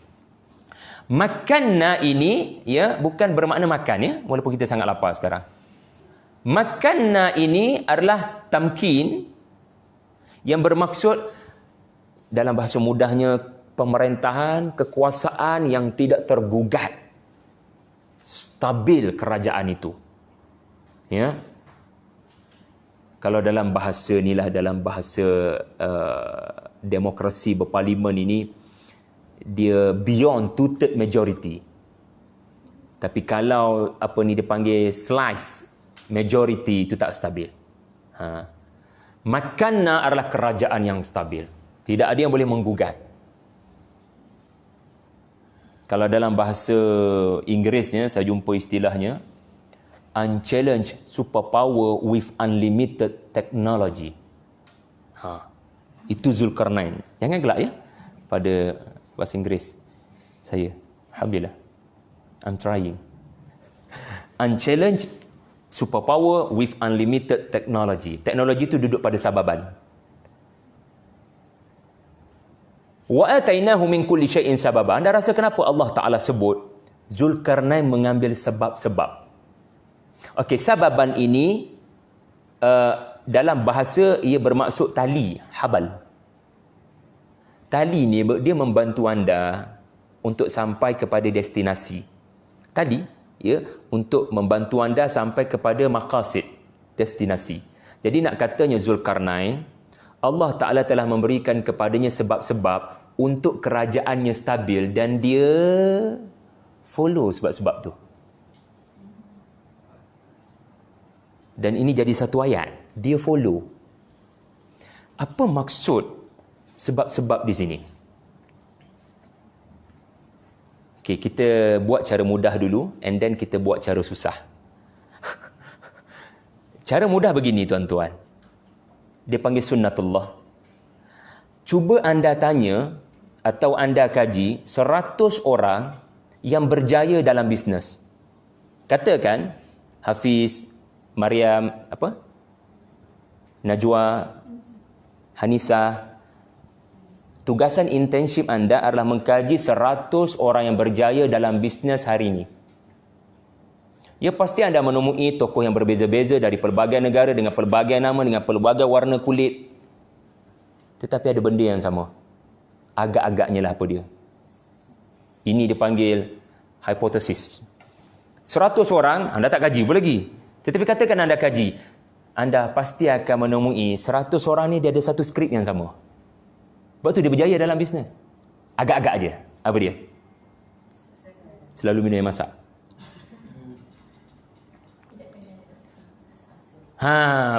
Makanna ini ya bukan bermakna makan ya, walaupun kita sangat lapar sekarang. Makanna ini adalah tamkin yang bermaksud dalam bahasa mudahnya pemerintahan, kekuasaan yang tidak tergugat. Stabil kerajaan itu. Ya. Kalau dalam bahasa inilah, dalam bahasa demokrasi berparlimen ini, dia beyond two-third majority. Tapi kalau apa ni dipanggil slice majority, itu tak stabil. Makanna adalah kerajaan yang stabil. Tidak ada yang boleh menggugat. Kalau dalam bahasa Inggerisnya, saya jumpa istilahnya, unchallenged superpower with unlimited technology. Itu Zulkarnain. Jangan gelak ya pada bahasa Inggeris saya. Alhamdulillah. I'm trying. Unchallenged superpower with unlimited technology. Teknologi itu duduk pada sababan. Wa atainahu min kulli syai'in sababa. Anda rasa kenapa Allah Ta'ala sebut Zulkarnain mengambil sebab-sebab? Okey, sababan ini dalam bahasa ia bermaksud tali, habal. Tali ni dia membantu anda untuk sampai kepada destinasi. Tali ya untuk membantu anda sampai kepada maqasid, destinasi. Jadi nak katanya Zulkarnain, Allah Ta'ala telah memberikan kepadanya sebab-sebab untuk kerajaannya stabil dan dia follow sebab-sebab tu. Dan ini jadi satu ayat. Dia follow. Apa maksud sebab-sebab di sini? Okey, kita buat cara mudah dulu and then kita buat cara susah. Cara mudah begini tuan-tuan. Dia panggil sunnatullah. Cuba anda tanya atau anda kaji 100 orang yang berjaya dalam bisnes. Katakan Hafiz, Mariam, Najwa, Hanisa. Tugasan internship anda adalah mengkaji 100 orang yang berjaya dalam bisnes hari ini. Ya pasti anda menemui tokoh yang berbeza-beza dari pelbagai negara dengan pelbagai nama, dengan pelbagai warna kulit. Tetapi ada benda yang sama. Agak-agaknya lah apa dia. Ini dipanggil hipotesis. 100 orang, anda tak kaji pun lagi. Tetapi katakan anda kaji. Anda pasti akan menemui 100 orang ni dia ada satu skrip yang sama. Sebab tu dia berjaya dalam bisnes. Agak-agak je. Apa dia? Selalu minum air masak.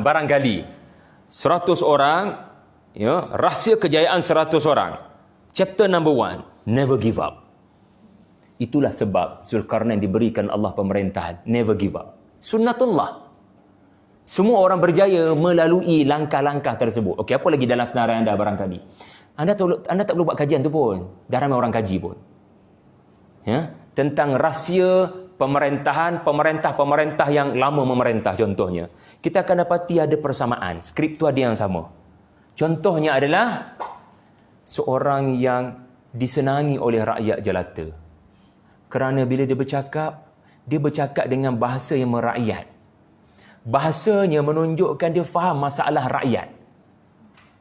Barangkali 100 orang ya, rahsia kejayaan 100 orang. Chapter number 1, never give up. Itulah sebab Zulkarnain diberikan Allah pemerintahan, never give up. Sunnatullah. Semua orang berjaya melalui langkah-langkah tersebut. Okey, apa lagi dalam senarai anda barangkali? Anda tak perlu buat kajian tu pun. Dah ramai orang kaji pun. Ya, tentang rahsia pemerintahan, pemerintah yang lama memerintah contohnya. Kita akan dapati ada persamaan. Skrip tu ada yang sama. Contohnya adalah seorang yang disenangi oleh rakyat jelata. Kerana bila dia bercakap dengan bahasa yang merakyat. bahasanya menunjukkan dia faham masalah rakyat.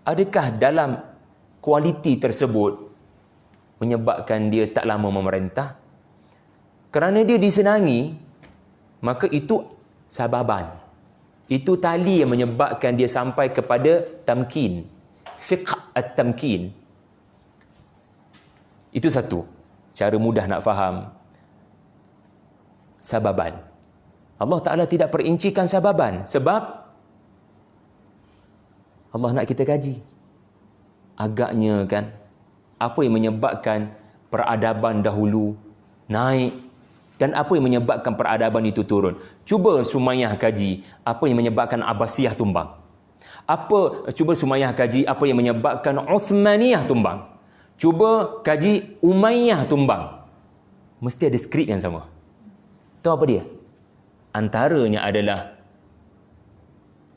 Adakah dalam kualiti tersebut menyebabkan dia tak lama memerintah? Kerana dia disenangi, maka itu sababan. Itu tali yang menyebabkan dia sampai kepada tamkin. Fiqh at-tamkin. Itu satu. Cara mudah nak faham. Sababan. Allah Ta'ala tidak perincikan sababan. Sebab Allah nak kita kaji. Agaknya kan, apa yang menyebabkan peradaban dahulu naik dan apa yang menyebabkan peradaban itu turun. Cuba Sumayyah kaji apa yang menyebabkan Abbasiyah tumbang. Cuba Sumayyah kaji apa yang menyebabkan Uthmaniyah tumbang. Cuba kaji Umayyah tumbang. Mesti ada skrip yang sama. Tahu apa dia? Antaranya adalah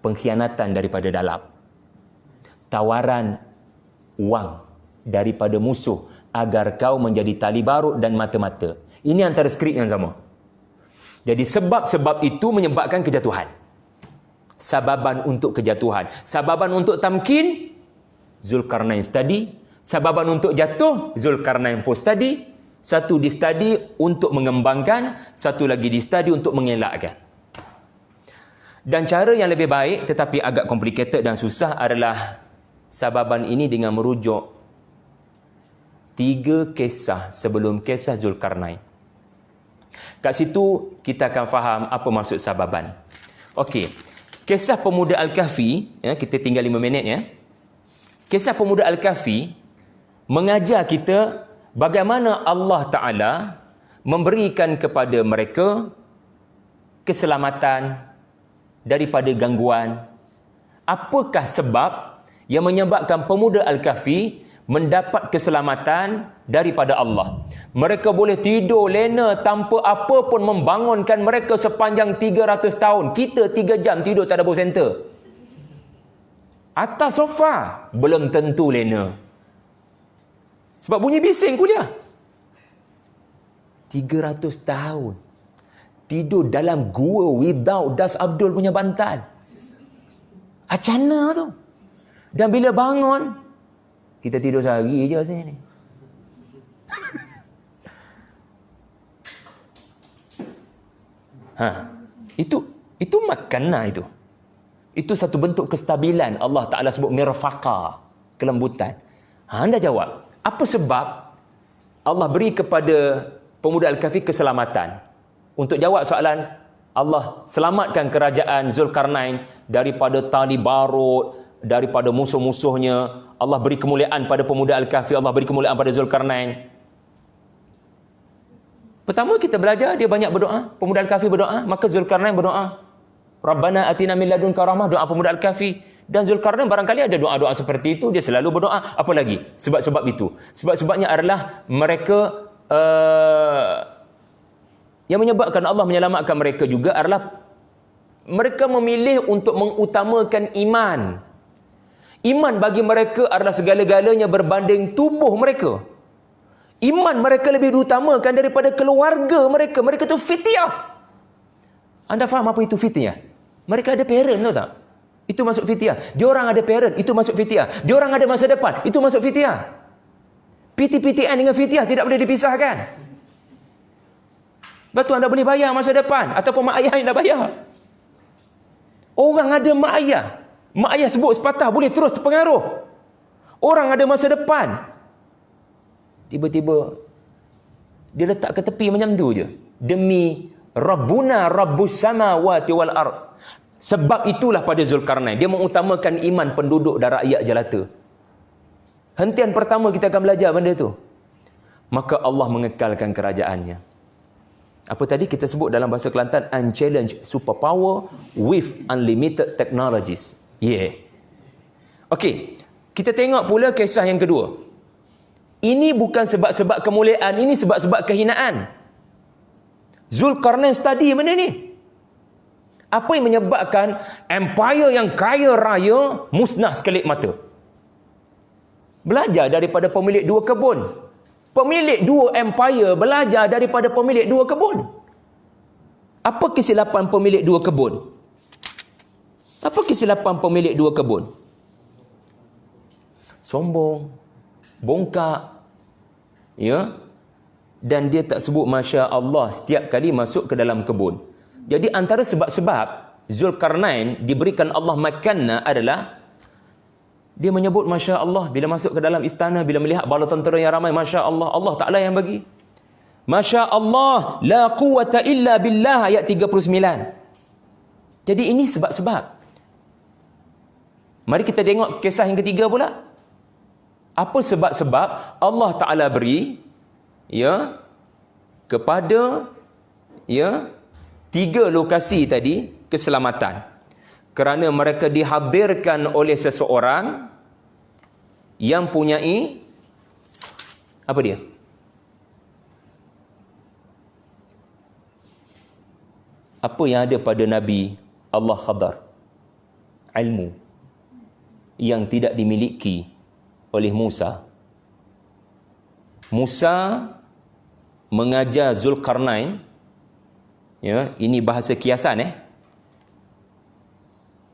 pengkhianatan daripada dalam. Tawaran wang daripada musuh agar kau menjadi tali barut dan mata-mata. Ini antara skrip yang sama. Jadi sebab-sebab itu menyebabkan kejatuhan. Sababan untuk kejatuhan. Sababan untuk tamkin, Zulkarnain study. Sababan untuk jatuh, Zulkarnain pun study. Satu di study untuk mengembangkan, satu lagi di study untuk mengelakkan. Dan cara yang lebih baik tetapi agak complicated dan susah adalah sababan ini dengan merujuk 3 kisah sebelum kisah Zulkarnain. Kat situ kita akan faham apa maksud sababan. Okey. Kisah pemuda Al-Kahfi, ya, kita tinggal 5 minit ya. Kisah pemuda Al-Kahfi mengajar kita bagaimana Allah Ta'ala memberikan kepada mereka keselamatan daripada gangguan. Apakah sebab yang menyebabkan pemuda Al-Kahfi mendapat keselamatan daripada Allah? Mereka boleh tidur lena tanpa apa pun membangunkan mereka sepanjang 300 tahun. Kita 3 jam tidur tak ada bawah center. Atas sofa belum tentu lena. Sebab bunyi bising kuliah. 300 tahun tidur dalam gua without Das Abdul punya bantal. Acana tu. Dan bila bangun, kita tidur sehari je rasanya ni. Itu makanlah itu. Itu satu bentuk kestabilan. Allah Ta'ala sebut mirfaqa, kelembutan. Anda jawab, apa sebab Allah beri kepada pemuda Al-Kahfi keselamatan? Untuk jawab soalan, Allah selamatkan kerajaan Zulkarnain daripada tali barut, daripada musuh-musuhnya. Allah beri kemuliaan pada pemuda Al-Kahfi, Allah beri kemuliaan pada Zulkarnain. Pertama kita belajar, dia banyak berdoa. Pemuda Al-Kahfi berdoa, maka Zulkarnain berdoa, Rabbana atina min ladunka rahmah, doa pemuda Al-Kahfi. Dan Zulkarnain barangkali ada doa-doa seperti itu, dia selalu berdoa. Apa lagi? Sebab-sebab itu. Sebab-sebabnya adalah mereka yang menyebabkan Allah menyelamatkan mereka juga adalah mereka memilih untuk mengutamakan iman. Iman bagi mereka adalah segala-galanya berbanding tubuh mereka. Iman mereka lebih diutamakan daripada keluarga mereka. Mereka tu fitiah. Anda faham apa itu fitiah? Mereka ada parent, tahu tak? Itu masuk fitiah. Diorang ada parent, itu masuk fitiah. Diorang ada masa depan, itu masuk fitiah. PT-PTN dengan fitiah tidak boleh dipisahkan. Betul, anda boleh bayar masa depan ataupun mak ayah yang dah bayar. Orang ada mak ayah. Mak ayah sebut sepatah boleh terus terpengaruh. Orang ada masa depan. Tiba-tiba dia letak ke tepi macam tu je. Demi Rabbuna Rabbus samawati wal ard. Sebab itulah pada Zulkarnain dia mengutamakan iman penduduk dan rakyat jelata. Hentian pertama kita akan belajar benda tu. Maka Allah mengekalkan kerajaannya. Apa tadi kita sebut dalam bahasa Kelantan, unchallenged superpower with unlimited technologies. Okey, kita tengok pula kisah yang kedua. Ini bukan sebab-sebab kemuliaan, ini sebab-sebab kehinaan. Zulkarnain study benda ni. Apa yang menyebabkan empire yang kaya raya musnah sekelip mata? Belajar daripada pemilik 2 kebun. Pemilik 2 empire belajar daripada pemilik 2 kebun. Apa kesilapan pemilik 2 kebun? Apa kesilapan pemilik 2 kebun? Sombong, bongkak, ya, dan dia tak sebut Masya Allah setiap kali masuk ke dalam kebun. Jadi antara sebab-sebab Zulkarnain diberikan Allah makanna adalah dia menyebut Masya Allah bila masuk ke dalam istana, bila melihat bala tentera yang ramai, Masya Allah, Allah Ta'ala yang bagi. Masya Allah, la quwata illa billah, ayat 39. Jadi ini sebab-sebab. Mari kita tengok kisah yang ketiga pula. Apa sebab-sebab Allah Ta'ala beri, ya, kepada, ya, 3 lokasi tadi keselamatan? Kerana mereka dihadirkan oleh seseorang yang punyai apa dia? Apa yang ada pada Nabi Allah Khadar? Ilmu yang tidak dimiliki oleh Musa. Musa mengajar Zulkarnain, ya, ini bahasa kiasan,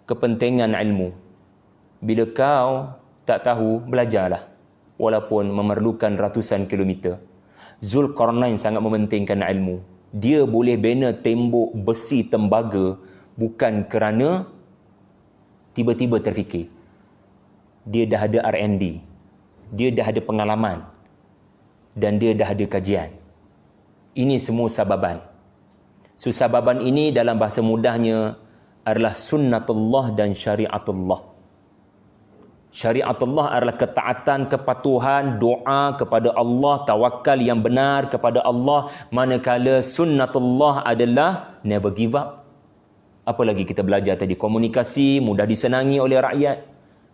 kepentingan ilmu. Bila kau tak tahu, belajarlah, walaupun memerlukan ratusan kilometer. Zulkarnain sangat mementingkan ilmu. Dia boleh bina tembok besi tembaga bukan kerana tiba-tiba terfikir. Dia dah ada R&D, dia dah ada pengalaman, dan dia dah ada kajian. Ini semua sababan. So, sababan ini dalam bahasa mudahnya adalah sunnatullah dan syariatullah. Syariatullah adalah ketaatan, kepatuhan, doa kepada Allah, tawakal yang benar kepada Allah. Manakala sunnatullah adalah never give up. Apa lagi kita belajar tadi? Komunikasi, mudah disenangi oleh rakyat.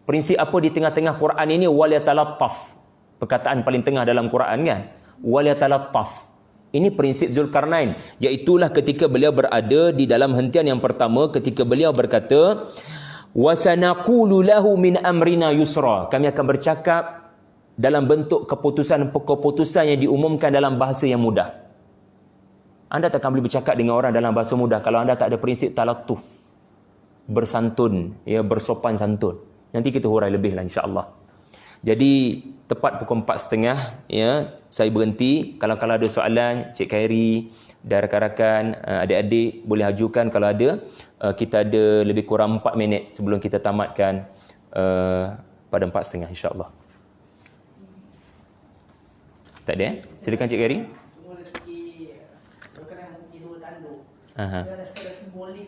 Prinsip apa di tengah-tengah Quran ini? Waliyatalattaf. Perkataan paling tengah dalam Quran kan? Waliyatalattaf. Ini prinsip Zulkarnain. Iaitulah ketika beliau berada di dalam hentian yang pertama, ketika beliau berkata, wasanaqulu lahu min amrina yusra. Kami akan bercakap dalam bentuk keputusan-keputusan yang diumumkan dalam bahasa yang mudah. Anda takkan boleh bercakap dengan orang dalam bahasa mudah kalau anda tak ada prinsip talatuf, bersantun, ya, bersopan santun. Nanti kita hurai lebih lah, insya-Allah. Jadi tepat pukul 4.30, ya, saya berhenti. Kalau ada soalan, Cik Khairi dan rakan-rakan, adik-adik boleh ajukan kalau ada. Kita ada lebih kurang 4 minit sebelum kita tamatkan pada 4.30, insya-Allah. Tak ada? Silakan Cik Khairi. Aha. Ada secara simbolik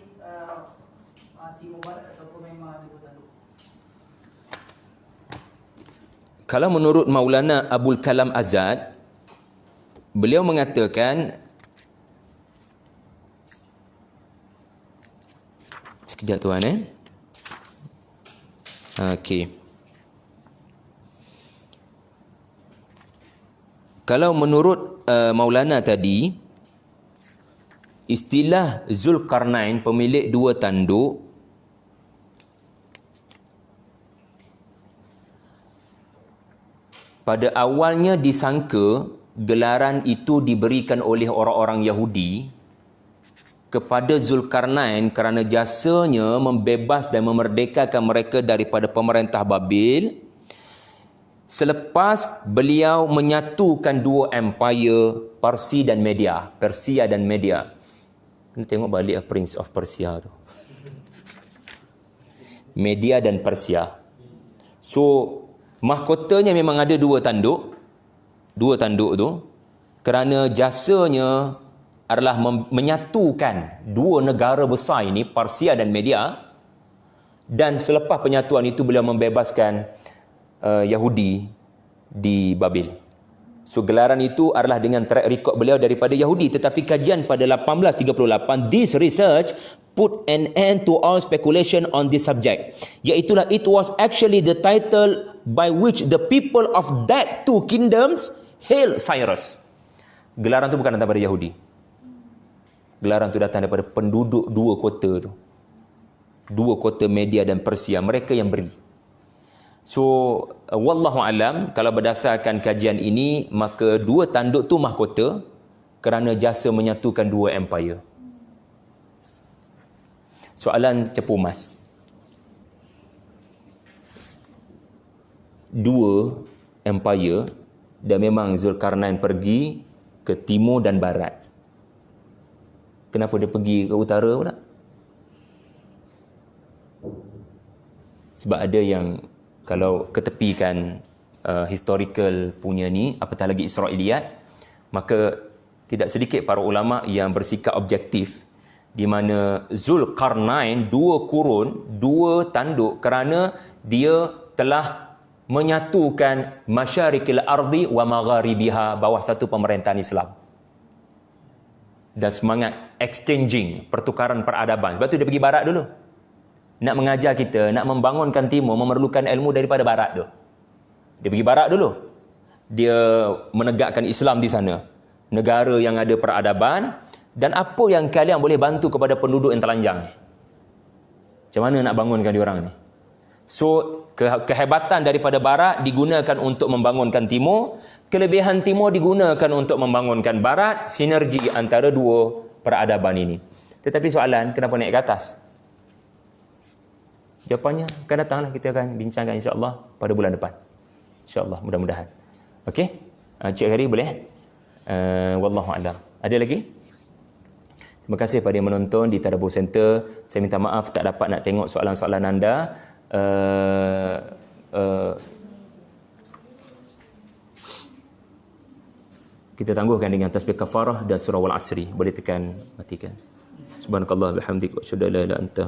timur barat ataupun memang ada dua tanduk? Kalau menurut Maulana Abul Kalam Azad, beliau mengatakan, sekejap tuan, okey. Kalau menurut Maulana tadi, istilah Zulkarnain, pemilik 2 tanduk, pada awalnya disangka gelaran itu diberikan oleh orang-orang Yahudi kepada Zulkarnain kerana jasanya membebas dan memerdekakan mereka daripada pemerintah Babil selepas beliau menyatukan 2 empire, Parsi dan Media, Persia dan Media. Kita tengok balik Prince of Persia tu. Media dan Persia. So, mahkotanya memang ada 2 tanduk. 2 tanduk tu. Kerana jasanya adalah menyatukan 2 negara besar ini, Parsia dan Media. Dan selepas penyatuan itu, beliau membebaskan Yahudi di Babil. So, gelaran itu adalah dengan track record beliau daripada Yahudi. Tetapi kajian pada 1838, this research put an end to all speculation on this subject. Iaitulah, it was actually the title by which the people of that 2 kingdoms hail Cyrus. Gelaran itu bukan datang daripada Yahudi. Gelaran itu datang daripada penduduk 2 kota tu. 2 kota Media dan Persia. Mereka yang beri. So, wallahu alam, kalau berdasarkan kajian ini, maka 2 tanduk tu mahkota kerana jasa menyatukan 2 empire. Soalan cepu mas. dua empire, dan memang Zulkarnain pergi ke timur dan barat. Kenapa dia pergi ke utara pula? Sebab ada yang kalau ketepikan historical punya ni, apatah lagi Israiliyat, maka tidak sedikit para ulama yang bersikap objektif di mana Zulkarnain dua kurun, dua tanduk kerana dia telah menyatukan masyarikil ardi wa magharibiha bawah satu pemerintahan Islam. Dan semangat exchanging, pertukaran peradaban. Sebab tu dia pergi barat dulu. Nak mengajar kita, nak membangunkan timur, memerlukan ilmu daripada barat tu. Dia pergi barat dulu. Dia menegakkan Islam di sana. Negara yang ada peradaban. Dan apa yang kalian boleh bantu kepada penduduk yang telanjang ni? Macam mana nak bangunkan diorang ni? So, kehebatan daripada barat digunakan untuk membangunkan timur, kelebihan timur digunakan untuk membangunkan barat, sinergi antara dua peradaban ini. Tetapi soalan, kenapa naik ke atas? Jawapannya akan datanglah, kita akan bincangkan insya-Allah pada bulan depan. Insya-Allah, mudah-mudahan. Okey? Cik Hari boleh? Wallahu a'lam. Ada lagi? Terima kasih pada yang menonton di Tadabbur Center. Saya minta maaf tak dapat nak tengok soalan-soalan anda. Kita tangguhkan dengan tasbih kafarah dan surah Al-Asri. Boleh tekan matikan. Subhanakallah bihamdik wa asyhadu an la ilaha illa anta